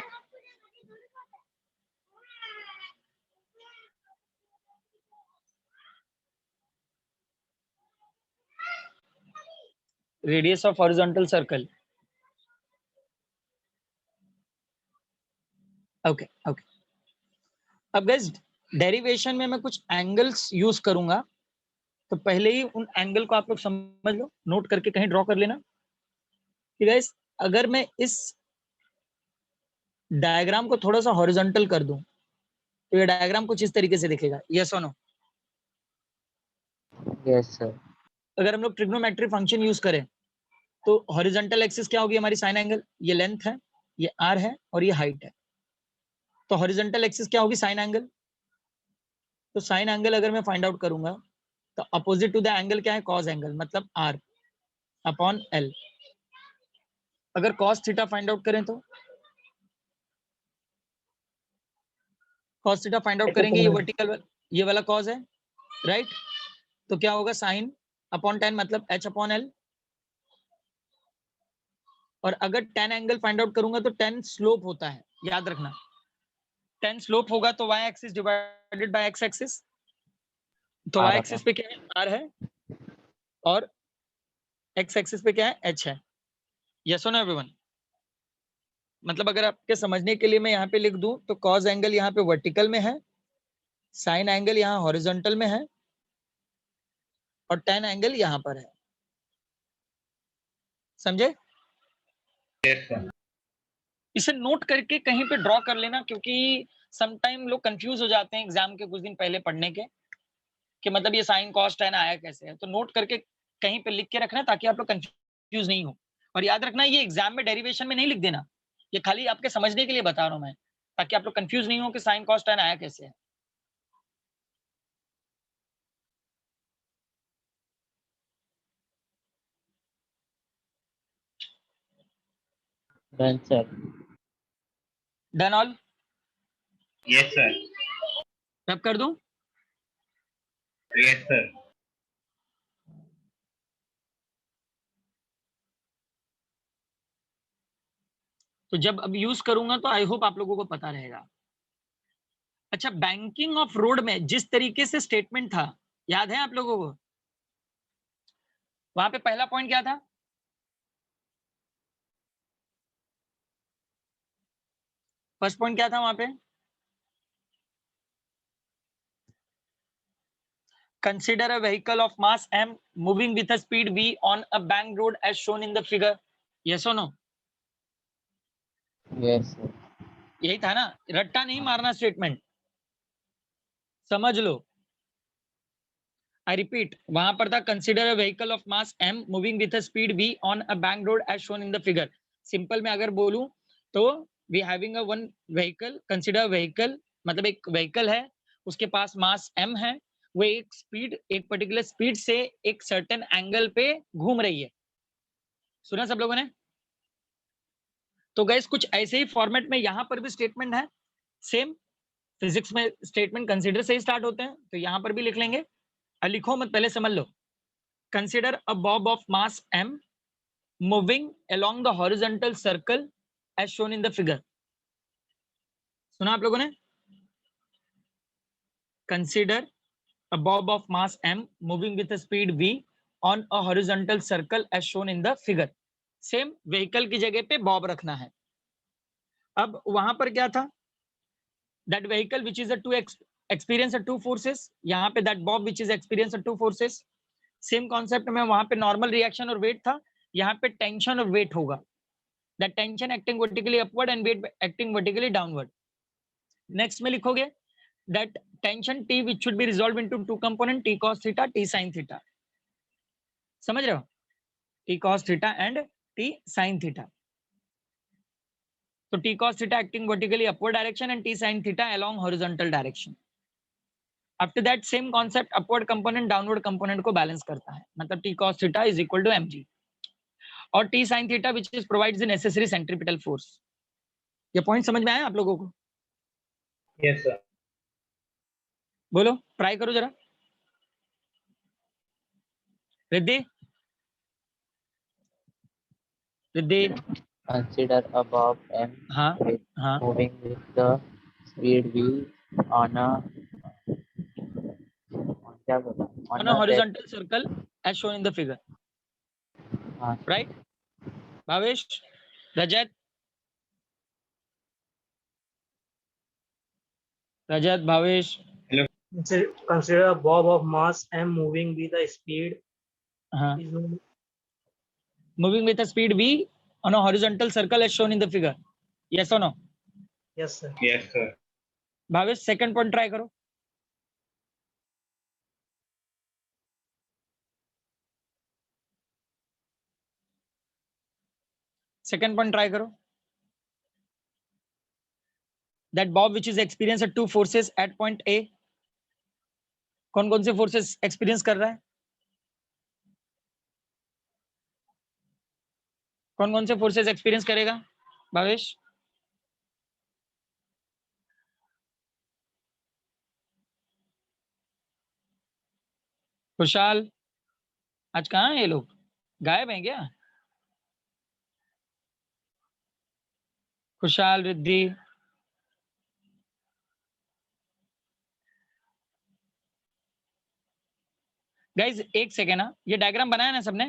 Radius of horizontal circle. Okay, okay. अब guys derivation में मैं कुछ angles use करूंगा, तो पहले ही उन एंगल को आप लोग समझ लो, नोट करके कहीं ड्रॉ कर लेना कि गाइस अगर मैं इस डायग्राम को थोड़ा सा हॉरिजॉन्टल कर दूं तो ये डायग्राम कुछ इस तरीके से दिखेगा. यस और नो? Yes sir. अगर हम लोग ट्रिग्नोमेट्री फंक्शन यूज करें तो हॉरिजॉन्टल एक्सिस क्या होगी हमारी? Sign angle. ये लेंथ है, ये आर है और ये हाइट है. तो हॉरिजॉन्टल एक्सिस क्या होगी? Sign angle. तो साइन एंगल अगर मैं फाइंड आउट करूंगा तो अपोजिट टू द एंगल क्या है? कॉस एंगल, मतलब आर अपॉन एल. अगर कॉस थीटा फाइंड आउट करें तो कॉस थीटा फाइंड आउट करेंगे, ये वर्टिकल ये वाला कॉस है, राइट? तो क्या होगा? साइन अपॉन टेन मतलब एच अपॉन एल. और अगर टेन एंगल फाइंड आउट करूंगा तो टेन स्लोप होता है, याद रखना. टेन स्लोप होगा तो Y axis divided by X axis. तो वाई एक्सिस पे क्या है? आर है और एक्स एक्सिस पे क्या है? एच है. यस और नो एवरीवन? मतलब अगर आपके समझने के लिए मैं यहाँ पे लिख दूं तो कॉस एंगल यहाँ पे वर्टिकल में है, साइन एंगल यहाँ हॉरिजॉन्टल में है और टेन एंगल यहाँ पर है. समझे? Yes sir. इसे नोट करके कहीं पे ड्रॉ कर लेना, क्योंकि समटाइम लोग कंफ्यूज हो जाते हैं एग्जाम के कुछ दिन पहले पढ़ने के कि मतलब ये साइन कॉस टेन आया कैसे है. तो नोट करके कहीं पे लिख के रखना ताकि आप लोग कंफ्यूज नहीं हो. और याद रखना ये एग्जाम में डेरिवेशन में नहीं लिख देना, ये खाली आपके समझने के लिए बता रहा हूं मैं, ताकि आप लोग कंफ्यूज नहीं हो कि साइन कॉस टेन आया कैसे है. Done sir. Done all? Yes sir. रब कर दूं? Yes sir. तो जब अब यूज करूंगा तो आई होप आप लोगों को पता रहेगा. अच्छा, बैंकिंग ऑफ रोड में जिस तरीके से स्टेटमेंट था, याद है आप लोगों को? वहां पे पहला पॉइंट क्या था? फर्स्ट पॉइंट क्या था वहां पे? Consider a vehicle of mass m moving with a speed v on a bank road as shown in the figure. yes or no? Yes sir. यही था ना? रट्टा नहीं मारना, स्टेटमेंट समझ लो. आई रिपीट, वहां पर था consider a vehicle of mass m moving with a speed v on a bank road as shown in the figure. Simple में अगर बोलूं तो we having a one vehicle, consider vehicle मतलब एक व्हीकल है, उसके पास मास m है, वो एक स्पीड, एक पर्टिकुलर स्पीड से एक सर्टेन एंगल पे घूम रही है. सुना सब लोगों ने? तो गाइस कुछ ऐसे ही फॉर्मेट में यहाँ पर भी स्टेटमेंट है सेम. फिजिक्स में स्टेटमेंट कंसिडर से ही स्टार्ट होते हैं, तो यहाँ पर भी लिख लेंगे. लिखो मत, पहले समझ लो. Consider a bob of mass m moving along the horizontal circle as shown in the figure. सुना आप लोगों ने? Consider a bob of mass m moving with a speed v on a horizontal circle as shown in the figure. Same vehicle की जगह पे Bob रखना है. अब वहां पर क्या था? that vehicle which is a two experience a two forces, यहाँ पे that bob which is experience a two forces. Same concept में वहां पे नॉर्मल रिएक्शन और वेट था, यहाँ पे टेंशन और वेट होगा. That tension acting vertically upward and weight acting vertically downward. Next में लिखोगे that tension T which should be resolved into two component T cos theta T sin theta. समझ रहे हो? T cos theta and T sin theta. तो T cos theta acting vertically upward direction and T sin theta along horizontal direction. After that same concept, upward component downward component को balance करता है, मतलब T cos theta is equal to mg और T sin theta which is provides the necessary centripetal force. ये point समझ में आया आप लोगों को? Yes sir. बोलो, ट्राई करो जरा. Riddhi Riddhi, Consider a bob M हाँ with हाँ moving with the speed v on a क्या बोला on on a a horizontal circle as shown in the figure, हाँ right? Bhavesh, Rajat, Bhavesh, Consider a bob of mass m moving with a speed हाँ, is moving with a speed v on a horizontal circle as shown in the figure, yes or no? yes sir. Yes, sir. Bhavesh, second point try करो। Second point try करो। That bob which is experience at two forces at point A, कौन कौन से forces experience कर रहा है? कौन कौन से फोर्सेस एक्सपीरियंस करेगा भावेश? खुशहाल, आज कहाँ हैं ये लोग? गायब हैं क्या? खुशहाल, रिद्धि, गाइज एक सेकेंड ना, ये डायग्राम बनाया ना सबने?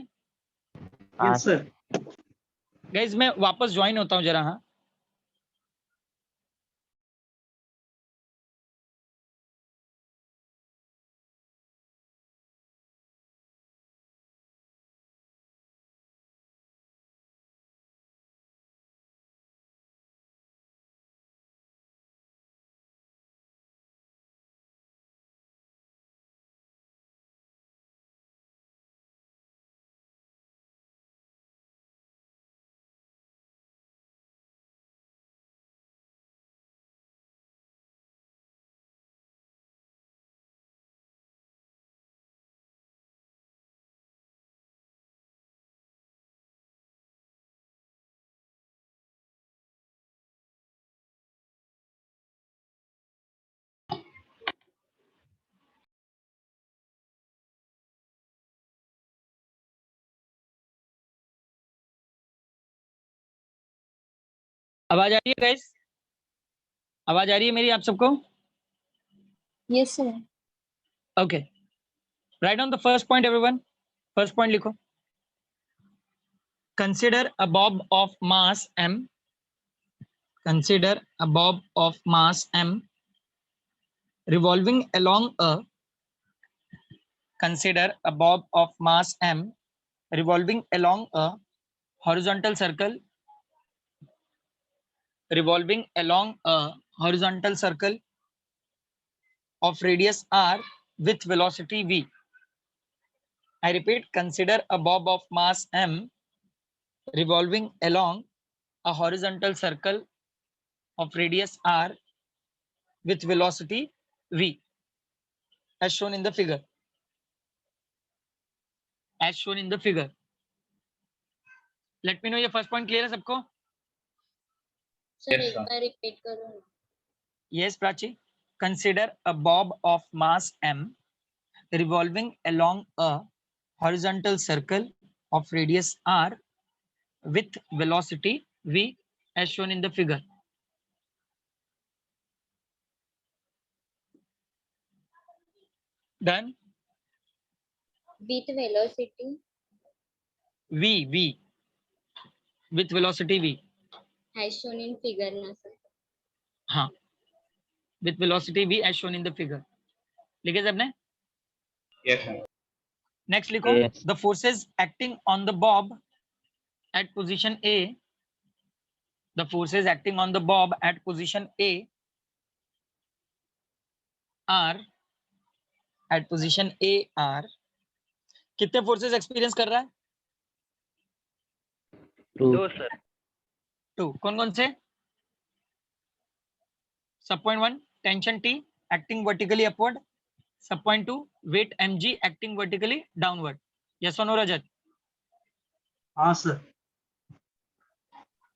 हाँ Yes sir. गाइज मैं वापस ज्वाइन होता हूँ जरा। हाँ, आवाज आ रही है गाइज? आवाज आ रही है मेरी आप सबको? Yes sir. Okay, write on the first point everyone. First point लिखो। Consider a bob of mass m, consider a bob of mass m revolving along a, consider a bob of mass m revolving along a horizontal circle, revolving along a horizontal circle of radius r with velocity v. I repeat, consider a bob of mass m revolving along a horizontal circle of radius r with velocity v as shown in the figure, as shown in the figure. Let me know ये first point clear है सबको? Sir Yes, एक sir. बार repeat करो ना। Yes, Prachi. Consider a bob of mass m revolving along a horizontal circle of radius r with velocity v as shown in the figure. Done? With velocity V with velocity v. as shown in figure ना sir. हाँ, with velocity v as shown in the figure. लिखे सबने? Yes, sir. Next लिखो, Yes. the forces acting on the bob at position A, the forces acting on the bob at position A are, at position A are, कितने forces experience कर रहा है? Two. दो sir. 2. कौन कौन से? Sub point 1, tension T acting vertically upward. Sub point 2, weight mg acting vertically downward. Yes or no, Rajat? हाँ sir.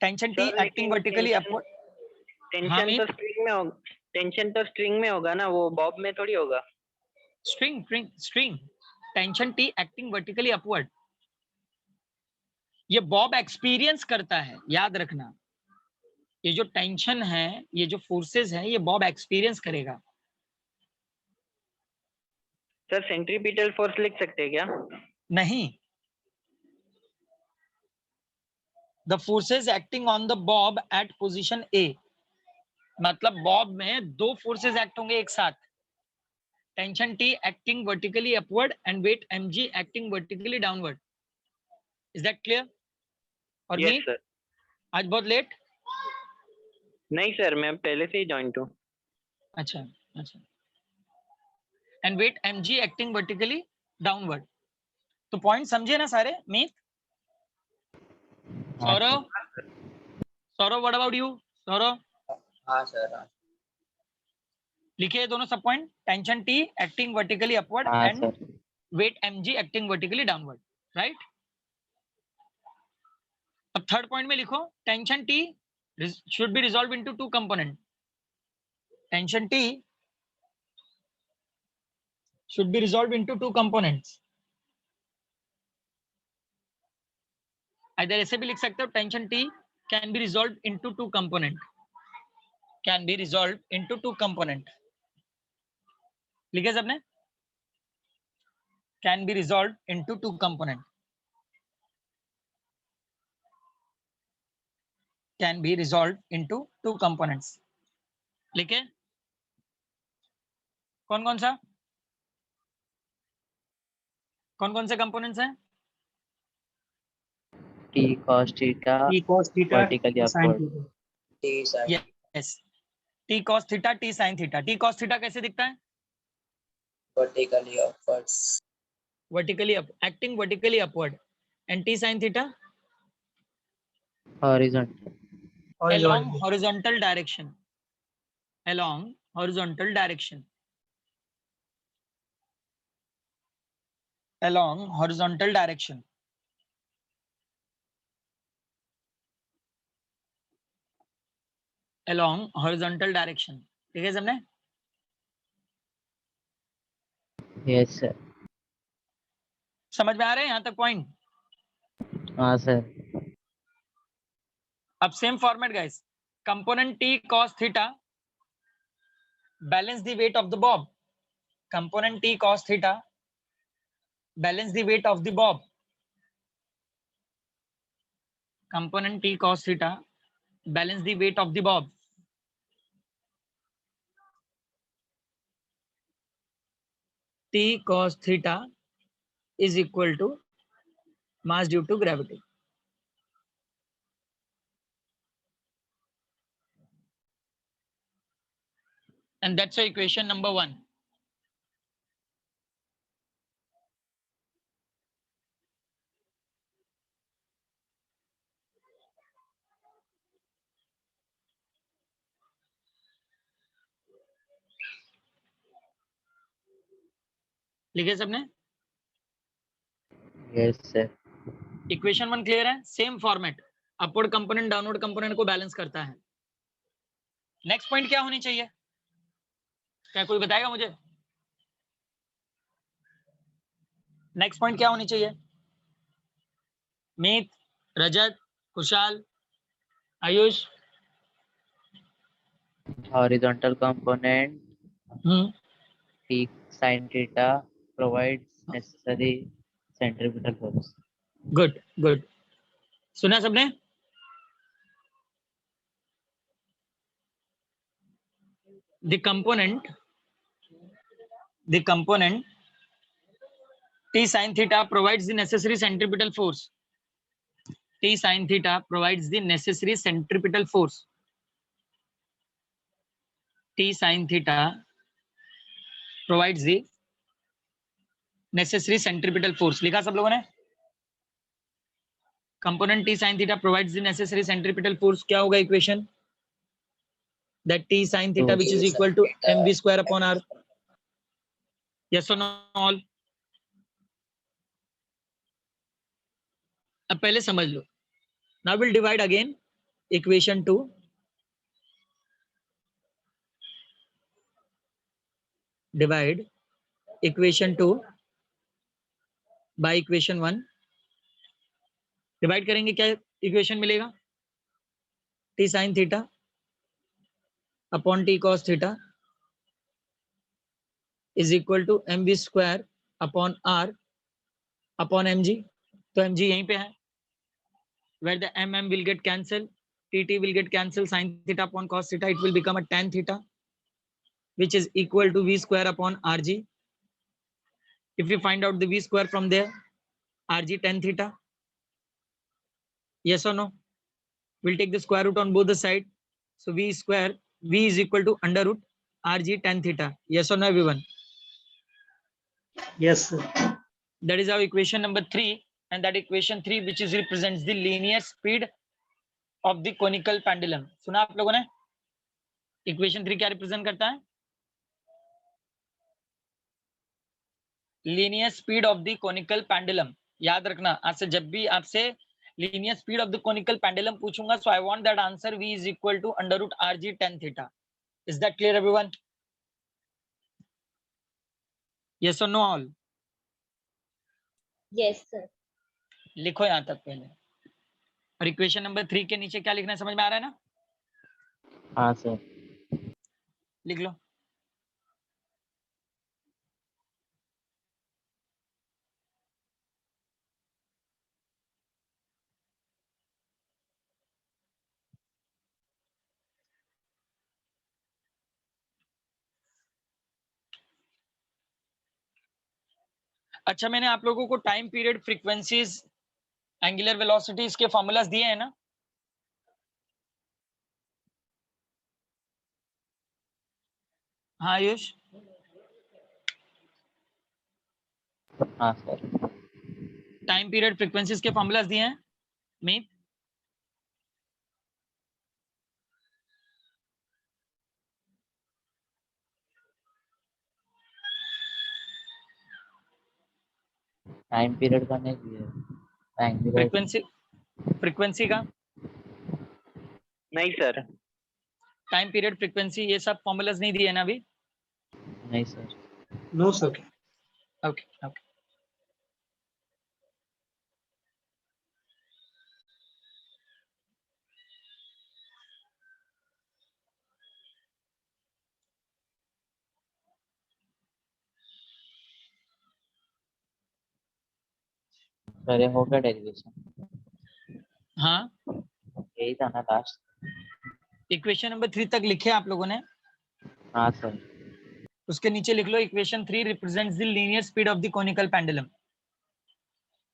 Tension T sir, acting लेकिन vertically upward. हाँ, टेंशन तो स्ट्रिंग में होगा, टेंशन तो स्ट्रिंग में होगा ना, वो बॉब में थोड़ी होगा। string tension T acting vertically upward. ये बॉब एक्सपीरियंस करता है, याद रखना। ये जो टेंशन है, ये जो फोर्सेस है, ये बॉब एक्सपीरियंस करेगा। सर सेंट्रीपिटल फोर्स लिख सकते हैं क्या? नहीं, the forces acting on the bob at position A, मतलब बॉब में दो फोर्सेस एक्ट होंगे एक साथ। Tension T acting vertically upward and weight mg acting vertically downward. Is that clear? और यस मी सर। आज बहुत लेट? नहीं सर, मैं पहले से ही जॉइंट हूँ। अच्छा अच्छा। And weight mg acting vertically downward. तो पॉइंट समझे ना सारे? मीत, हाँ sir. Saurav, Saurav what about you? Saurav हाँ सर, हाँ। लिखिए दोनों सब point. Tension T acting vertically upward हाँ and sir. Weight mg acting vertically downward, right? अब थर्ड पॉइंट में लिखो tension T should be resolved into two component. Tension T should be resolved into two components. Either ऐसे भी लिख सकते हो, tension T can be resolved into two component. Can be resolved into two component. लिखे सबने? Can be resolved into two component. Can be resolved into two components. लिखे? कौन कौन सा? कौन कौन से कंपोनेंट्स हैं? T cos theta T cos theta vertically sin upward. theta. Yes. T cos theta, T sin theta. T cos theta कैसे दिखता है? Vertically upwards. Vertically up, acting vertically upward. And T sin theta Horizontal. along Horizontal. horizontal direction. Along horizontal direction. Along horizontal direction. Along horizontal direction. ठीक है सबने? Yes sir. समझ में आ रहे हैं यहाँ तक पॉइंट? हाँ सर। अब same format guys, component T cos theta balance the weight of the bob. Component T cos theta balance the weight of the bob. Component T cos theta balance the weight of the bob. T cos theta is equal to mass due to gravity. And that's your equation number 1. लिखे सबने? Yes sir. Equation 1 clear है? Same format, upward component downward component को balance करता है। Next point क्या होनी चाहिए? क्या कोई बताएगा मुझे? नेक्स्ट पॉइंट क्या होनी चाहिए? Meet, Rajat, Kushal, Ayush? Horizontal component T sin theta provides necessary centripetal force. Good good. सुना सबने? The component T sin theta provides the necessary centripetal force. T sin theta provides the necessary centripetal force. T sin theta provides the necessary centripetal force. लिखा सब लोगों ने? Component T sin theta provides the necessary centripetal force. क्या होगा equation? That T sin theta which is equal to mv square upon r. Yes or no all? अब पहले समझ लो. Now we'll divide again equation 2. Divide equation 2 by equation 1. Divide करेंगे क्या equation मिलेगा, t sin theta upon t cos theta is equal to mv square upon r upon mg। तो mg यहीं पे है, where the mm will get cancelled, tt will get cancelled, sin theta upon cos theta, it will become a tan theta, which is equal to v square upon rg. If we find out the v square from there, rg tan theta, yes or no? We'll take the square root on both the side, so v square, v is equal to under root rg tan theta, yes or no everyone? Yes, sir. That is our equation number 3, and that equation 3 which is represents the linear speed of the conical pendulum. सुना आप लोगों ने? Equation 3 क्या represent करता है? Linear speed of the conical pendulum. याद रखना, आज से जब भी आपसे linear speed of the conical pendulum पूछूंगा, so I want that answer v is equal to under root rg tan theta. Is that clear everyone? Yes or no all? Yes, sir. लिखो यहाँ तक पहले, और इक्वेशन नंबर 3 के नीचे क्या लिखना है समझ में आ रहा है ना? हाँ सर। लिख लो। अच्छा, मैंने आप लोगों को time period, frequencies, angular velocities के फॉर्मूलाज दिए हैं ना? हाँ आयुष? हाँ सर। टाइम पीरियड, फ्रीक्वेंसीज के फॉर्मूलाज दिए हैं मीत? टाइम पीरियड का नहीं दिया, एंगुलर। फ्रीक्वेंसी का? नहीं सर। टाइम पीरियड, फ्रीक्वेंसी, ये सब फॉर्मूलाज नहीं दिए ना अभी? नहीं sir. No, sir. Okay okay. Sir ये हो गया डेरिवेशन? हाँ, यही था ना लास्ट? इक्वेशन नंबर 3 तक लिखे आप लोगों ने? हाँ सर। उसके नीचे लिख लो, equation 3 represents the linear speed of the conical pendulum.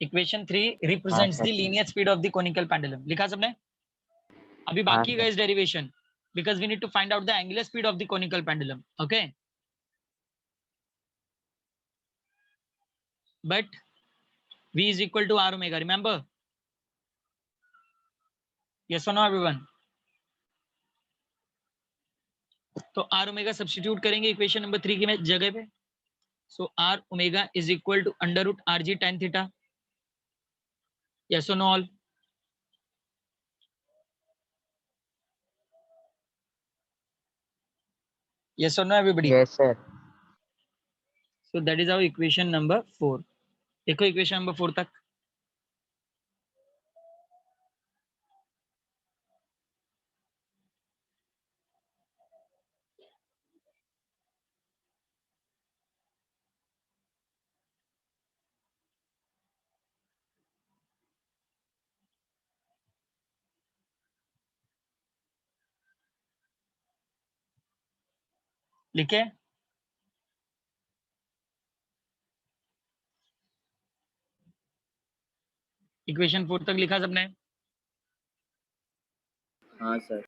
Equation 3 represents the linear speed of the conical pendulum. लिखा सबने? अभी बाकी हाँ, है derivation, because we need to find out the angular speed of the conical pendulum. Okay, but v is equal to r omega, remember? Yes or no everyone? तो r omega substitute करेंगे equation number 3 की जगह पे, सो r omega is equal to under root rg tan theta. Yes or no all? Yes or no everybody? Yes sir. So that is our equation number 4. देखो equation number 4 तक। लिखे? Equation 4 तक लिखा सबने? हाँ सर।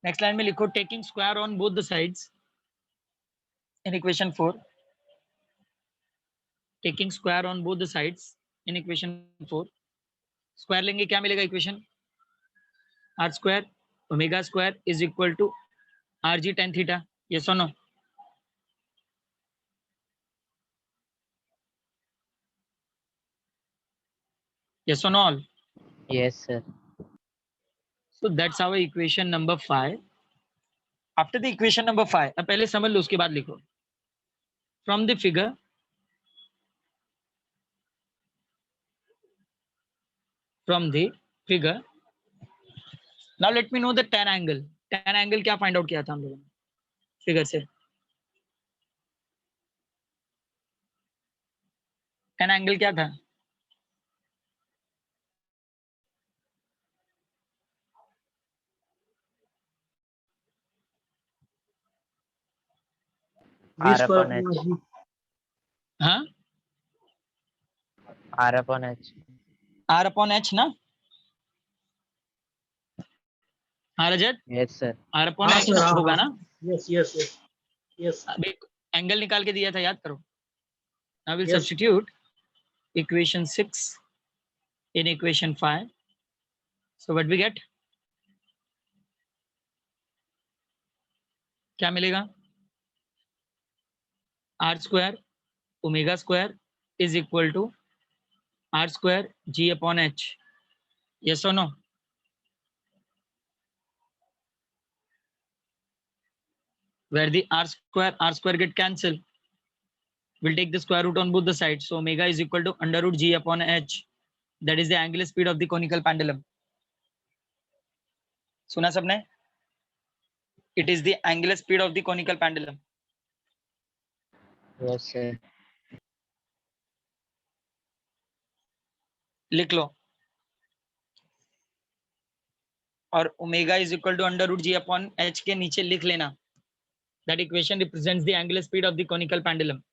नेक्स्ट लाइन में लिखो, taking square on both the sides in equation 4। Taking square on both the sides in equation 4। Square लेंगे क्या मिलेगा equation? R square omega square is equal to R G tan theta. Yes और no? Yes or no all? Yes sir. So that's our equation number 5. After the equation number 5, अब पहले समझ लो उसके बाद लिखो। From the figure, from the figure. Now let me know the tan angle. Tan angle क्या find out किया था हम लोगों ने फिगर से? tan angle क्या था? V R square upon H. G. हाँ, R upon H. R upon H ना? हाँ रजत, Yes sir. R upon हाँ H सर, हाँ होगा हाँ, ना? yes yes yes yes अभी एंगल निकाल के दिया था, याद करो. Now we'll yes substitute equation 6 in equation 5. So what we get? क्या मिलेगा? R square omega square is equal to R square G upon H. Yes or no? Where the R square get cancelled. We'll take the square root on both the sides. So omega is equal to under root G upon H. That is the angular speed of the conical pendulum. सुना सबने? It is the angular speed of the conical pendulum. Yes sir. लिख लो. और omega is equal to under root G upon H के नीचे लिख लेना. That equation represents the angular speed of the conical pendulum.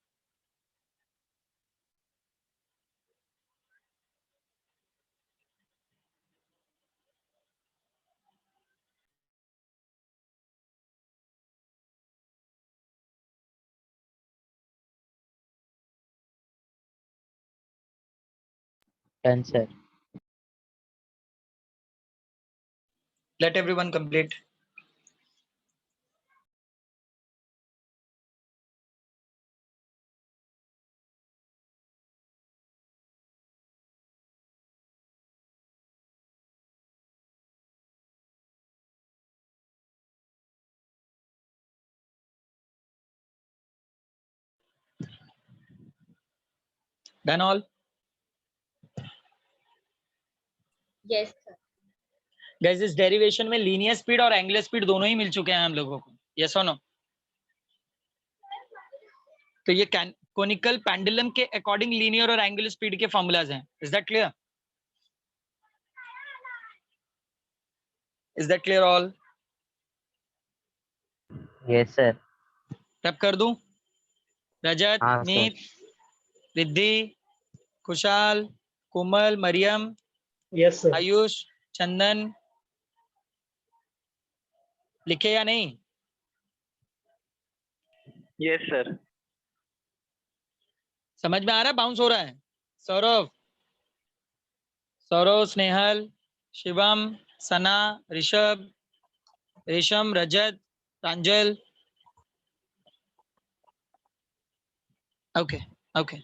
Done sir. Let everyone complete. Done all? Yes, sir. Guys, इस derivation में linear speed और angular speed दोनों ही मिल चुके हैं हम लोगों को. यस और नो? तो ये कोनिकल पेंडुलम के अकॉर्डिंग लीनियर और एंगुलर स्पीड के फॉर्मूलाज हैं. Is that clear? Is that clear all? Yes sir. Tap कर दूं? रजत, हाँ, sir. मीत, रिद्धि, खुशाल, कोमल, मरियम, yes sir आयुष, चंदन, लिखे या नहीं? Yes sir. समझ में आ रहा है? बाउंस हो रहा है? सौरभ, स्नेहल, शिवम, सना, ऋषभ, रेशम, रजत, प्रांजल. Okay okay.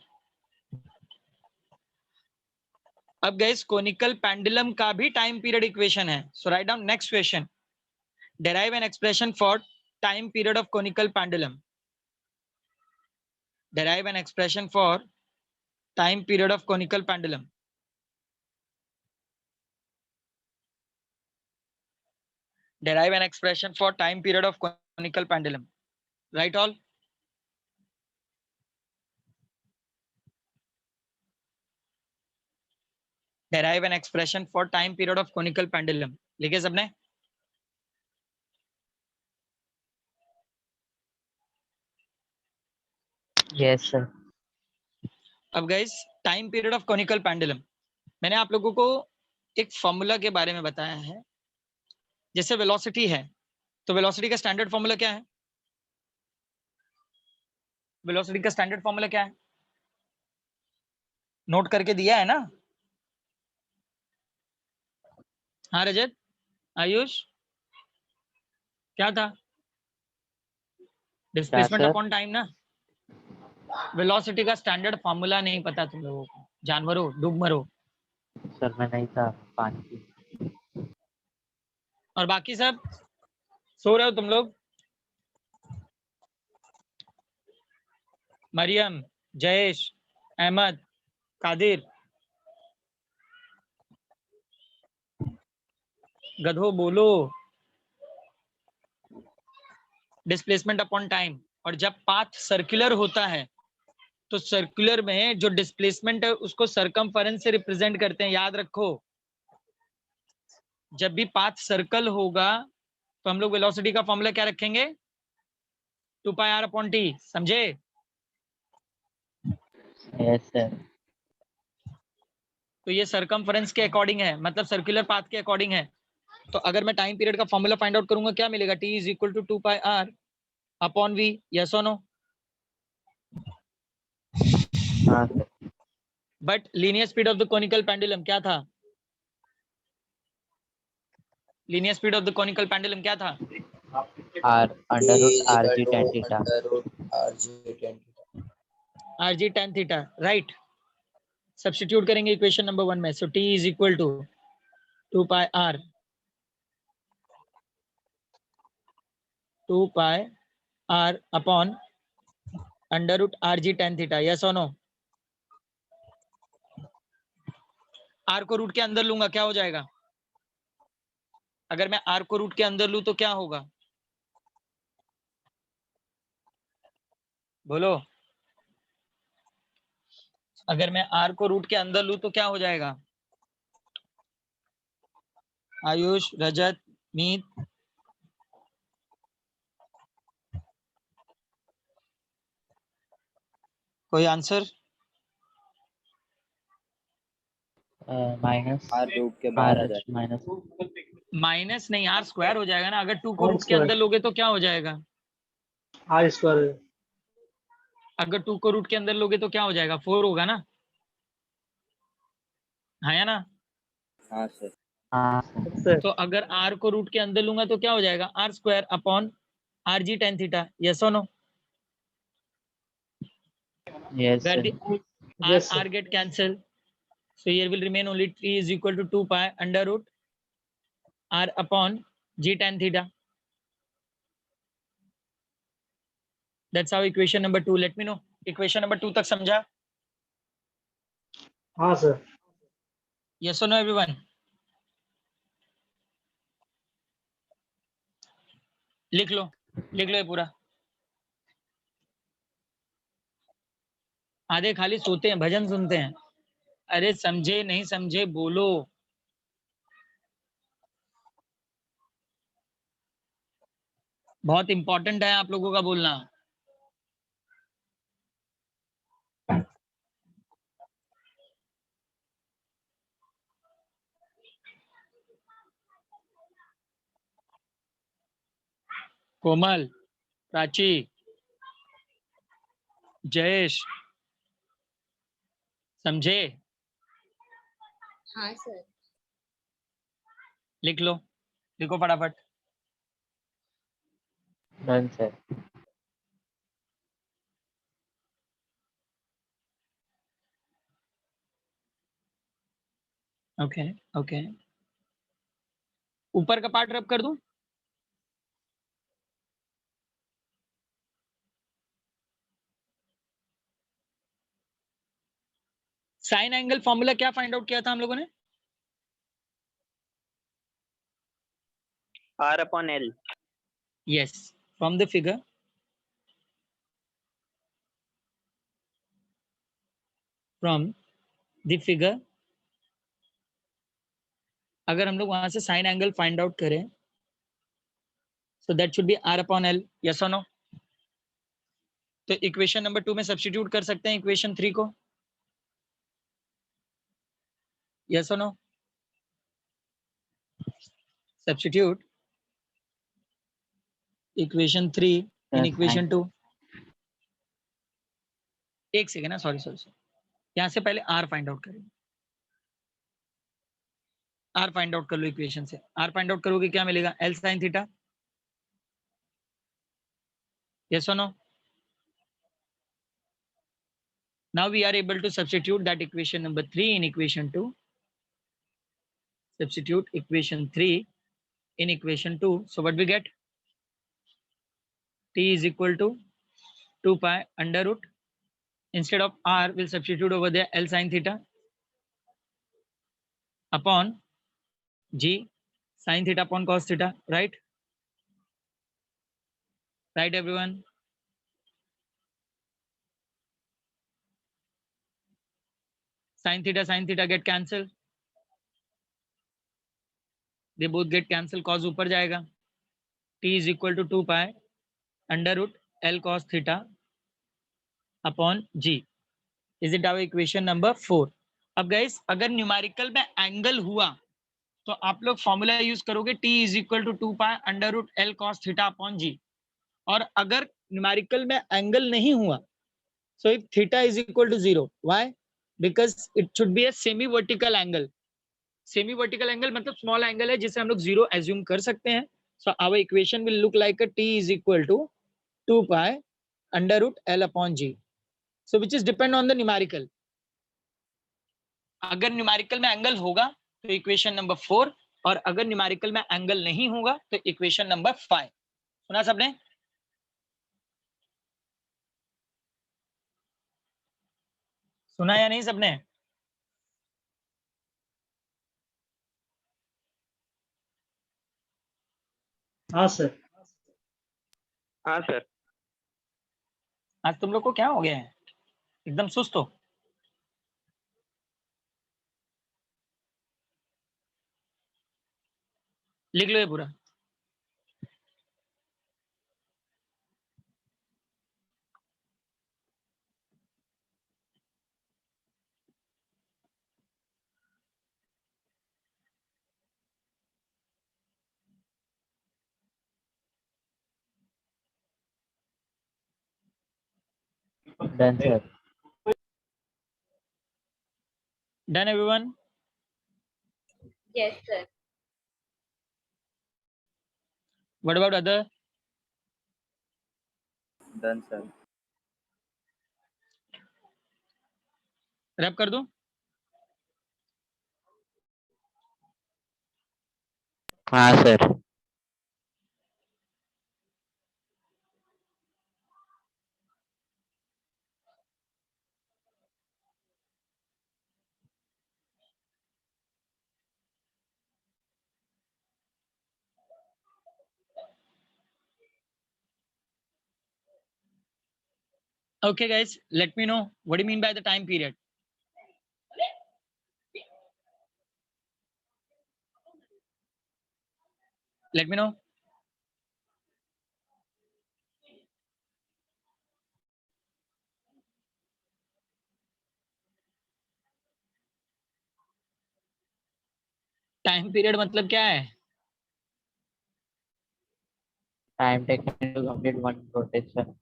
अब गाइस कोनिकल पेंडुलम का भी टाइम पीरियड इक्वेशन है. So write down next question. Derive an expression for time period of conical pendulum. Derive an expression for time period of conical pendulum. Derive an expression for time period of conical pendulum. Right all? Derive an expression for time period of conical pendulum. लिखे सबने? Yes sir. अब guys time period of conical pendulum, मैंने आप लोगों को एक formula के बारे में बताया है. जैसे वेलोसिटी है, तो वेलोसिटी का स्टैंडर्ड फॉर्मूला क्या है? वेलोसिटी का स्टैंडर्ड फॉर्मूला क्या है? नोट करके दिया है ना? हाँ रजत, आयुष, क्या था? Displacement sir? अपॉन टाइम ना. वेलोसिटी का स्टैंडर्ड फॉर्मूला नहीं पता तुम लोगों को? जानवरों, डूब मरो. Sir मैं नहीं था पानी. और बाकी सब सो रहे हो तुम लोग? मरियम, जयेश, अहमद, कादिर, गधो बोलो। डिस्प्लेसमेंट अपॉन टाइम, और जब पाथ सर्कुलर होता है तो सर्कुलर में जो डिस्प्लेसमेंट है उसको सरकमफेरेंस से रिप्रेजेंट करते हैं, याद रखो। जब भी पाथ सर्कल होगा तो हम लोग वेलोसिटी का फॉर्मूला क्या रखेंगे, 2πr/t, समझे? Yes sir. तो ये सरकमफेरेंस के अकॉर्डिंग है, मतलब सर्कुलर पाथ के अकॉर्डिंग है। तो अगर मैं टाइम पीरियड का फॉर्मूला फाइंड आउट करूंगा, क्या मिलेगा, t is equal to 2πr/v, yes और नो? हाँ sir. But linear speed of the conical pendulum क्या था? Linear speed of the conical pendulum क्या था? r T under root is equal rg to tan theta. under root RG tan theta. rg tan theta, right. Substitute करेंगे equation number 1 में। So t is equal to 2πr 2πr upon under root rg tan theta, yes और no? r को root के अंदर लूंगा क्या हो जाएगा? अगर मैं r को रूट के अंदर लूं तो क्या होगा, बोलो? अगर मैं r को रूट के अंदर लूं तो क्या हो जाएगा? आयुष, रजत, मीत, कोई आंसर? माइनस r रूट के बाहर आ r जाए। माइनस माइनस नहीं, r स्क्वायर हो जाएगा ना। अगर 2 को R रूट के square. अंदर लोगे तो क्या हो जाएगा? R²। अगर 2 को रूट के अंदर लोगे तो क्या हो जाएगा, 4 होगा ना, हाँ या ना? हाँ सर। हाँ सर। तो अगर r को रूट के अंदर लूंगा तो क्या हो जाएगा, r² upon rg tan theta, yes और no? Yes Where sir. the Yes, r sir. get cancelled, so here will remain only t is equal to 2π under root r upon g tan theta. That's how equation number 2. Let me know equation number 2 तक समझा? हाँ sir. Yes or no everyone? लिख लो ये पूरा। आधे खाली सोते हैं, भजन सुनते हैं। अरे समझे नहीं समझे बोलो। बहुत इंपॉर्टेंट है आप लोगों का बोलना। कोमल, प्राची, जयेश, समझे? हाँ सर। लिख लो, लिखो फटाफट। Done sir. ओके ओके, ऊपर का पार्ट रब कर दूं? साइन एंगल फॉर्मूला क्या फाइंड आउट किया था हम लोगों ने? R/L. Yes, from the figure अगर हम लोग वहां से साइन एंगल फाइंड आउट करें, so that should be R/L, yes or no? तो इक्वेशन नंबर 2 में सब्स्टिट्यूट कर सकते हैं इक्वेशन 3 को, yes or no? Substitute equation 3 in equation 2। एक सेकेंड ना, सॉरी, यहां से पहले R फाइंड आउट करेंगे। R फाइंड आउट कर लो इक्वेशन से। R फाइंड आउट करोगे क्या मिलेगा, L sin theta, yes or no? Now we are able to substitute that equation number 3 in equation 2. Substitute equation 3 in equation 2. So what we get? T is equal to 2π under root. Instead of R, we'll substitute over there L sin theta upon G sin theta upon cos theta, right? Right, everyone? Sin theta get cancelled. They both get cancelled. Cos ऊपर जाएगा. T is equal to 2 pi under root L cos theta upon G. Is it our equation number 4? अब guys, अगर numerical में angle हुआ तो आप लोग formula use करोगे T is equal to 2 pi under root L cos theta upon G. और अगर न्यूमेरिकल में एंगल नहीं हुआ, so if theta is equal to 0, why? Because it should be a semi vertical angle. Semi vertical angle मतलब small angle है जिसे हम लोग 0 एज्यूम कर सकते हैं. So our equation will look like a T is equal to 2 pi under root L upon G. So which is depend on the numerical. अगर numerical में एंगल होगा तो इक्वेशन नंबर 4, और अगर न्यूमेरिकल में एंगल नहीं होगा तो इक्वेशन नंबर 5. सुना सबने? सुना या नहीं सबने? हाँ सर. हाँ सर. आज तुम लोग को क्या हो गया है? एकदम सुस्त हो. लिख लो ये पूरा. Done, sir. Done, everyone? Yes, sir. What about other? Done, sir. Wrap कर दूं? हाँ sir. Okay, guys, let me know what do you mean by the time period. Let me know. Time period मतलब क्या है? Time taken to complete one rotation.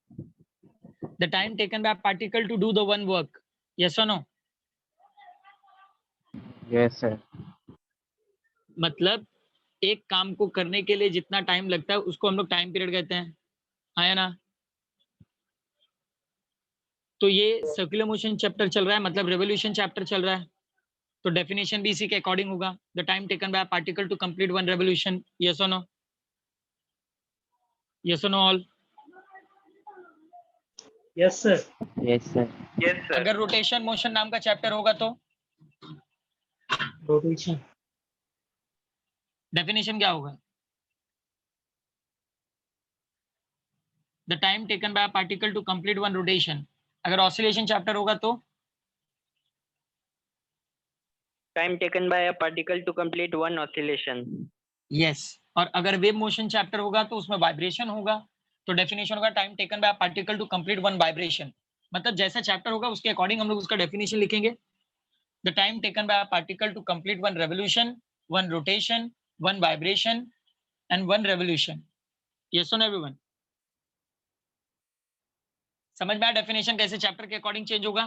The time taken by a particle to do the one work. Yes or no? Yes, sir. मतलब एक काम को करने के लिए जितना टाइम लगता है उसको हम लोग टाइम पीरियड कहते हैं. हाँ या ना? तो ये सर्कुलर मोशन चैप्टर चल रहा है, मतलब रेवोल्यूशन चैप्टर चल रहा है, तो डेफिनेशन भी इसी के अकॉर्डिंग होगा. The time taken by particle to complete one revolution. Yes और नो? यस और no all? Yes sir. Yes, sir. Yes, sir. अगर रोटेशन मोशन नाम का चैप्टर होगा तो Rotation. डेफिनेशन क्या होगा? The time taken by particle to complete one rotation. अगर ऑसिलेशन चैप्टर होगा तो Time taken by a particle to complete one oscillation. Yes. और अगर वेव मोशन चैप्टर होगा तो उसमें वाइब्रेशन होगा, तो डेफिनेशन होगा time taken by particle to complete one vibration. मतलब जैसा चैप्टर होगा उसके अकॉर्डिंग हम लोग उसका डेफिनेशन लिखेंगे. The time taken by particle to complete one revolution, one rotation, one vibration and one revolution. Yes or everyone? समझ में आया डेफिनेशन कैसे चैप्टर के अकॉर्डिंग चेंज होगा?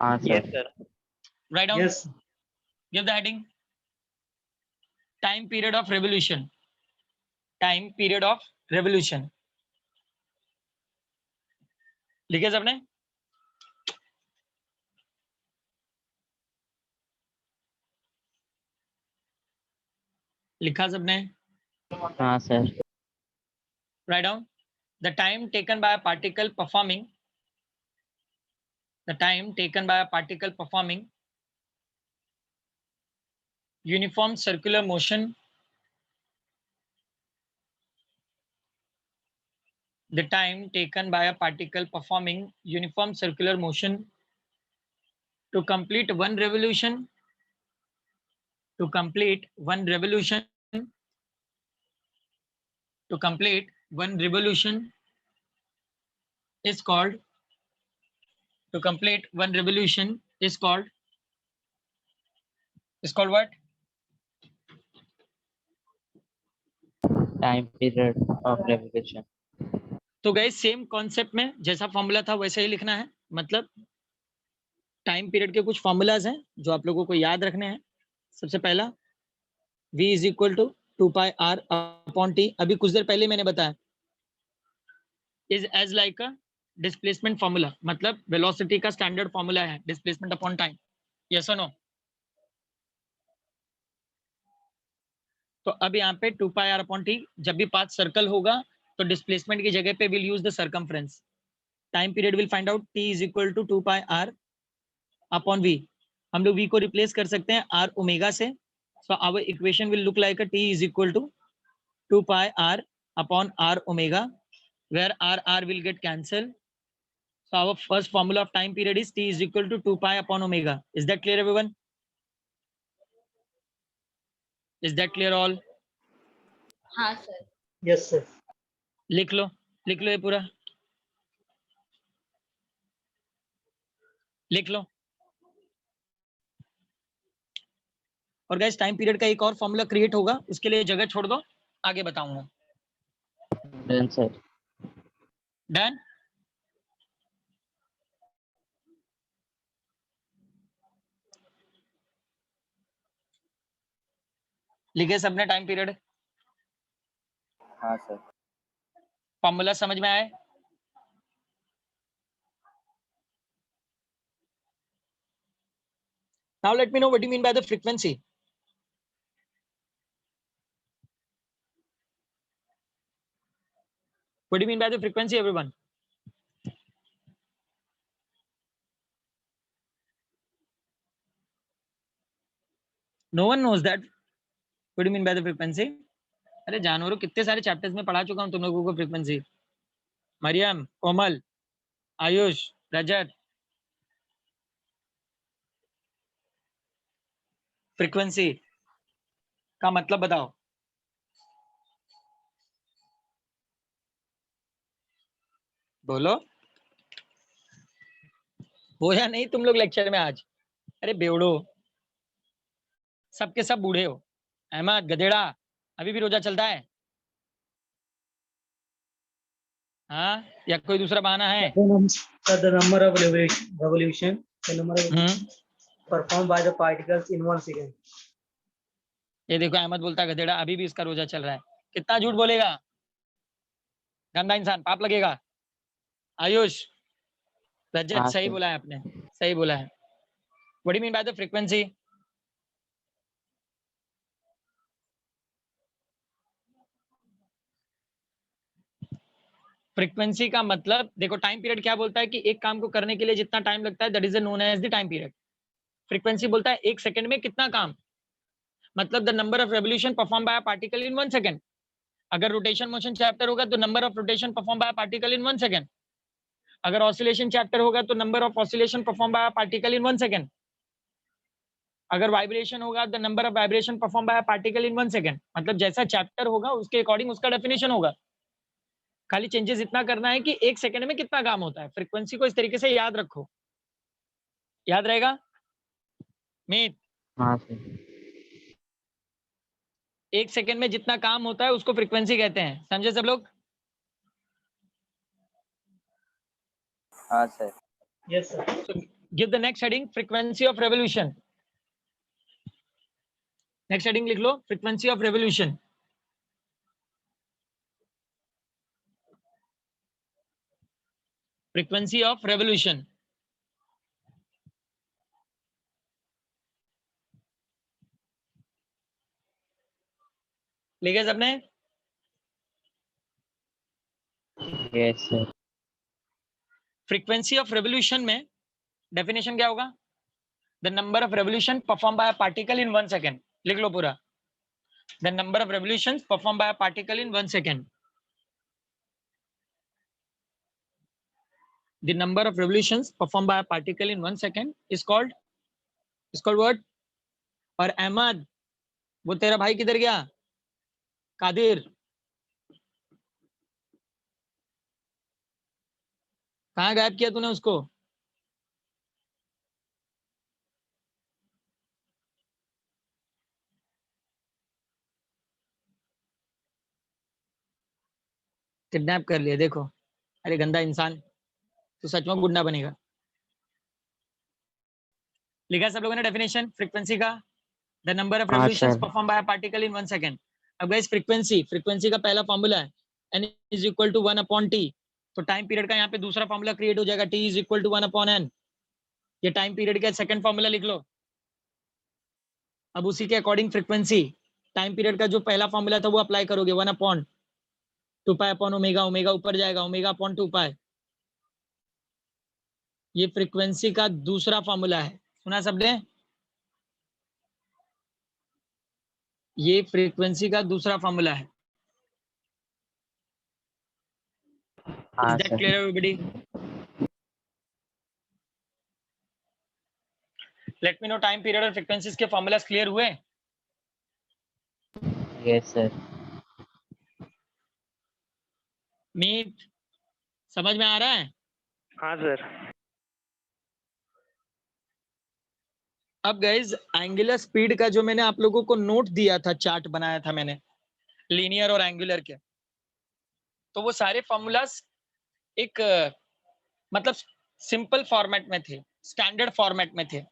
हाँ Yes, sir. sir. Write down. Yes. Give the heading. Time period of revolution. Time period of revolution लिखे सबने? लिखा सबने? हाँ sir. Write down. The time taken by a particle performing. The time taken by a particle performing uniform circular motion, the time taken by a particle performing uniform circular motion to complete one revolution, to complete one revolution, to complete one revolution is called, to complete one revolution is called what? Time period of revolution. तो गए same concept में जैसा formula था वैसे ही लिखना है, मतलब टाइम पीरियड के कुछ फॉर्मूलाज हैं जो आप लोगों को याद रखने हैं। सबसे पहला v is equal to 2πr upon t, अभी कुछ देर पहले मैंने बताया, is as like a displacement formula, मतलब वेलोसिटी का स्टैंडर्ड फॉर्मूला है डिस्प्लेसमेंट अपॉन टाइम, यस और नो? तो अब यहाँ पे 2πr अपॉन t, जब भी पाथ सर्कल होगा तो डिस्प्लेसमेंट की जगह पे will use the circumference. Time period will find out t is equal to 2πr upon v, हम लोग v को रिप्लेस कर सकते हैं r ओमेगा से, so our equation will look like a t is equal to 2πr upon r omega, where r will get cancelled. So our first formula of time period is t is equal to 2π upon omega. Is that clear everyone? Is that clear all? हाँ sir. Yes, sir. लिख लो ये पूरा लिख लो। और guys time period का एक और फॉर्मूला क्रिएट होगा, उसके लिए जगह छोड़ दो, आगे बताऊंगा। Done sir. डन? लिखे सबने टाइम पीरियड? हाँ सर। फॉर्मूला समझ में आए? Now let me know what you mean by the frequency. What do you mean by the frequency, everyone? No one knows that. What do you mean by the frequency? अरे जानवरों, कितने सारे chapters में पढ़ा चुका हूं तुम लोगों को फ्रीक्वेंसी। मरियम, कोमल, आयुष, रजत, फ्रीक्वेंसी का मतलब बताओ। बोलो, हो या नहीं तुम लोग लेक्चर में आज? अरे बेवड़ो, सबके सब बूढ़े हो। अहमद गधेड़ा, अभी भी रोजा चलता है? हाँ, या कोई दूसरा बहाना है? The number of revolution, the number of performed by the particles in 1 second. ये देखो अहमद बोलता है गधेड़ा, अभी भी इसका रोजा चल रहा है। कितना झूठ बोलेगा गंदा इंसान, पाप लगेगा। आयुष, रजत, हाँ, सही सर। बोला है आपने, सही बोला है। What do you mean by the frequency? Frequency का मतलब देखो, टाइम पीरियड क्या बोलता है कि एक काम को करने के लिए जितना टाइम लगता है that is known as the time period. Frequency बोलता है एक सेकंड में कितना काम, मतलब the number of revolution perform by a particle in 1 second. अगर रोटेशन मोशन चैप्टर होगा तो number of rotation perform by a particle in 1 second. अगर ऑसिलेशन चैप्टर होगा तो number of oscillation perform by a particle in 1 second. अगर vibration होगा the number of vibration perform by a particle in 1 second. मतलब जैसा chapter होगा उसके according उसका डेफिनेशन होगा। खाली चेंजेस इतना करना है कि एक सेकंड में कितना काम होता है। फ्रीक्वेंसी को इस तरीके से याद रखो, याद रहेगा मीत? हाँ सर। एक सेकंड में जितना काम होता है उसको फ्रीक्वेंसी कहते हैं, समझे सब लोग? हाँ sir. Yes, sir. So give the next heading frequency of revolution. Next heading लिख लो frequency of revolution. Frequency of revolution. लिखे सबने? Yes sir. Frequency of revolution में डेफिनेशन क्या होगा? The number of revolution perform by a particle in 1 second. लिख लो पूरा। The number of revolutions perform by a particle in 1 second. The number of revolutions performed by a particle in 1 second is called what? और अहमद, वो तेरा भाई किधर गया? कादिर, कहाँ गायब किया तूने उसको? किडनैप कर लिया, देखो। अरे गंदा इंसान, तू सच में गुंडा बनेगा। लिखा सब लोगों ने डेफिनेशन फ्रीक्वेंसी का? द नंबर ऑफ हाँ revolutions sir. Perform by a particle in 1 second. अब गाइस फ्रीक्वेंसी का पहला फॉर्मूला है n is equal to 1/t। तो टाइम पीरियड का यहाँ पे दूसरा फॉर्मूला क्रिएट हो जाएगा, t is equal to 1/n। ये टाइम पीरियड का सेकंड फॉर्मूला लिख लो। अब उसी के अकॉर्डिंग फ्रीक्वेंसी, टाइम पीरियड का जो पहला फॉर्मूला था वो अप्लाई करोगे, 1/2π ओमेगा, ओमेगा ऊपर जाएगा, ओमेगा अपॉन 2π। ये फ्रीक्वेंसी का दूसरा फॉर्मूला है, सुना सबने? ये फ्रीक्वेंसी का दूसरा फॉर्मूला है। हाँ is that sir. Clear everybody? Late me no time period और फ्रीक्वेंसीज के फॉर्मूलास क्लियर हुए? Yes sir. मीट, समझ में आ रहा है? हाँ सर। अब गाइज एंगुलर स्पीड का जो मैंने आप लोगों को नोट दिया था, चार्ट बनाया था मैंने लीनियर और एंगुलर के, तो वो सारे फॉर्मूलास एक मतलब सिंपल फॉर्मेट में थे, स्टैंडर्ड फॉर्मेट में थे।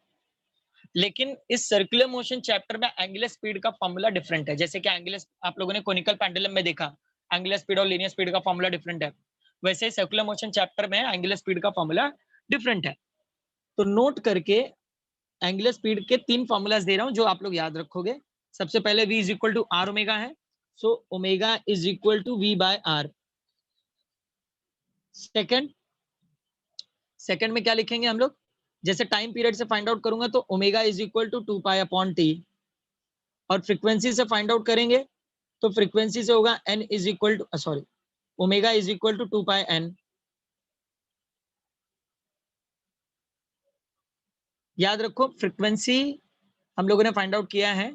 लेकिन इस सर्कुलर मोशन चैप्टर में एंगुलर स्पीड का फॉर्मूला डिफरेंट है। जैसे कि एंगुलर, आप लोगों ने कोनिकल पेंडुलम में देखा एंगुलर स्पीड और लीनियर स्पीड का फॉर्मूला डिफरेंट है, वैसे ही सर्कुलर मोशन चैप्टर में एंगुलर स्पीड का फॉर्मूला डिफरेंट है। तो नोट करके एंगुलर स्पीड के 3 फॉर्मूलाज दे रहा हूं जो आप लोग याद रखोगे। सबसे पहले v is equal to are omega है, so omega is equal to v by r. Second में क्या लिखेंगे हम लोग? जैसे टाइम पीरियड से फाइंड आउट करूंगा तो omega is equal to 2π upon t, और फ्रीक्वेंसी से फाइंड आउट करेंगे तो फ्रीक्वेंसी से होगा n is equal to omega is equal to 2πn। याद रखो, फ्रीक्वेंसी हम लोगों ने फाइंड आउट किया है,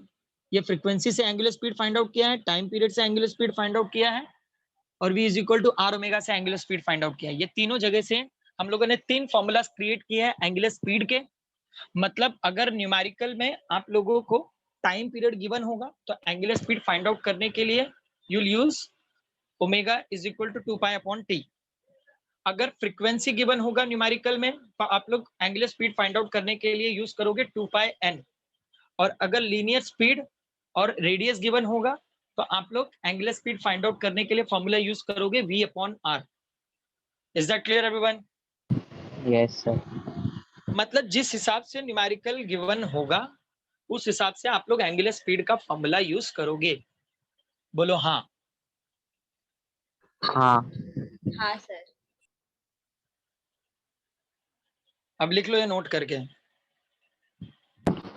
ये फ्रीक्वेंसी से एंगुलर स्पीड फाइंड आउट किया है, टाइम पीरियड से एंगुलर स्पीड फाइंड आउट किया है, और v is equal to are omega से एंगुलर स्पीड फाइंड आउट किया है। ये तीनों जगह से हम लोगों ने 3 फॉर्मूलाज क्रिएट किए हैं एंगुलर स्पीड के। मतलब अगर न्यूमेरिकल में आप लोगों को टाइम पीरियड गिवन होगा तो एंगुलर स्पीड फाइंड आउट करने के लिए you will use omega is equal to 2π upon t। अगर फ्रीक्वेंसी गिवन होगा न्यूमेरिकल में तो आप लोग एंगुलर स्पीड फाइंड आउट करने के लिए यूज करोगे 2πn। और अगर लीनियर स्पीड और रेडियस गिवन होगा तो आप लोग एंगुलर स्पीड फाइंड आउट करने के लिए फॉर्मूला यूज करोगे v upon r। Is that clear everyone? Yes sir. मतलब जिस हिसाब से न्यूमेरिकल गिवन होगा उस हिसाब से आप लोग एंगुलर स्पीड का फॉर्मूला यूज करोगे। बोलो हाँ। हाँ। हाँ सर। अब लिख लो ये नोट करके।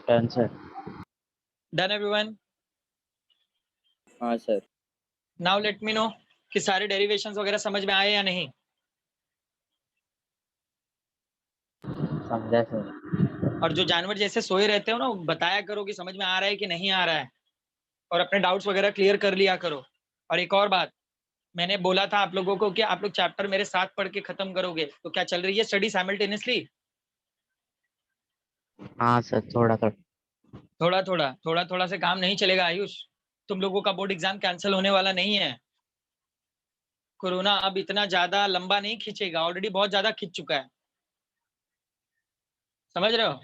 Done sir. Done everyone? हाँ sir. Now let me know कि सारे डेरिवेशंस वगैरह समझ में आए या नहीं। समझा सर। और जो जानवर जैसे सोए रहते हो ना, बताया करो कि समझ में आ रहा है कि नहीं आ रहा है, और अपने डाउट्स वगैरह क्लियर कर लिया करो। और एक और बात, मैंने बोला था आप लोगों को कि आप लोग चैप्टर मेरे साथ पढ़ के खत्म करोगे, तो क्या चल रही है स्टडी साइमल्टेनियसली? हाँ सर, थोड़ा थोड़ा थोड़ा से काम नहीं चलेगा आयुष। तुम लोगों का बोर्ड एग्जाम कैंसिल होने वाला नहीं है। कोरोना अब इतना ज्यादा लंबा नहीं खींचेगा, ऑलरेडी बहुत ज्यादा खींच चुका है, समझ रहे हो?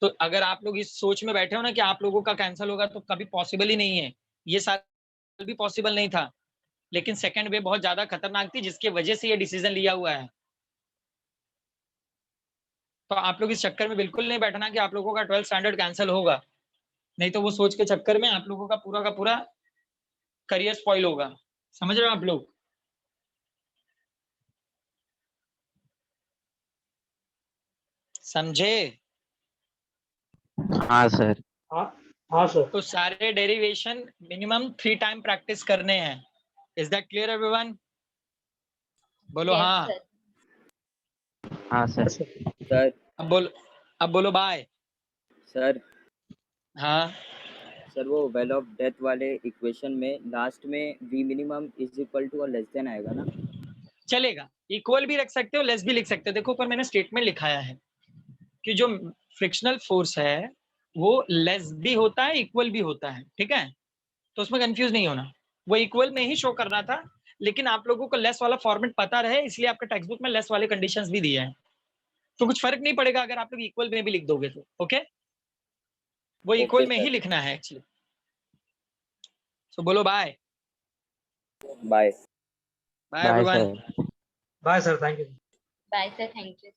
तो अगर आप लोग इस सोच में बैठे हो ना कि आप लोगों का कैंसिल होगा, तो कभी पॉसिबल ही नहीं है। ये साल भी पॉसिबल नहीं था, लेकिन सेकेंड वेव बहुत ज्यादा खतरनाक थी जिसकी वजह से ये डिसीजन लिया हुआ है। तो आप लोग इस चक्कर में बिल्कुल नहीं बैठना कि आप लोगों का 12th स्टैंडर्ड कैंसिल होगा, नहीं तो वो सोच के चक्कर में आप लोगों का पूरा करियर स्पॉइल होगा। समझ रहे हो आप लोग? समझे? हाँ सर। हाँ सर। तो सारे डेरिवेशन मिनिमम 3 टाइम प्रैक्टिस करने हैं। Is that clear everyone? बोलो Yes, हाँ। sir. हाँ सर। सर अब बोलो बाय। सर हाँ सर वो वेल ऑफ डेथ वाले इक्वेशन में लास्ट में v minimum is equal to और लेस देन आएगा ना? चलेगा, इक्वल भी रख सकते हो, लेस भी लिख सकते हो। देखो ऊपर मैंने स्टेटमेंट लिखाया है कि जो फ्रिक्शनल फोर्स है वो लेस भी होता है, इक्वल भी होता है, ठीक है? तो उसमें कंफ्यूज नहीं होना, वो इक्वल में ही शो करना था, लेकिन आप लोगों को लेस वाला फॉर्मेट पता रहे इसलिए आपके टेक्स्ट बुक में लेस वाले कंडीशंस भी दिए हैं। तो कुछ फर्क नहीं पड़ेगा अगर आप लोग इक्वल में भी लिख दोगे तो, ओके? वो इक्वल में ही लिखना है एक्चुअली। सो बोलो bye. Bye. Bye bye everyone. Sir. Bye sir, thank you. Bye, sir. Thank you.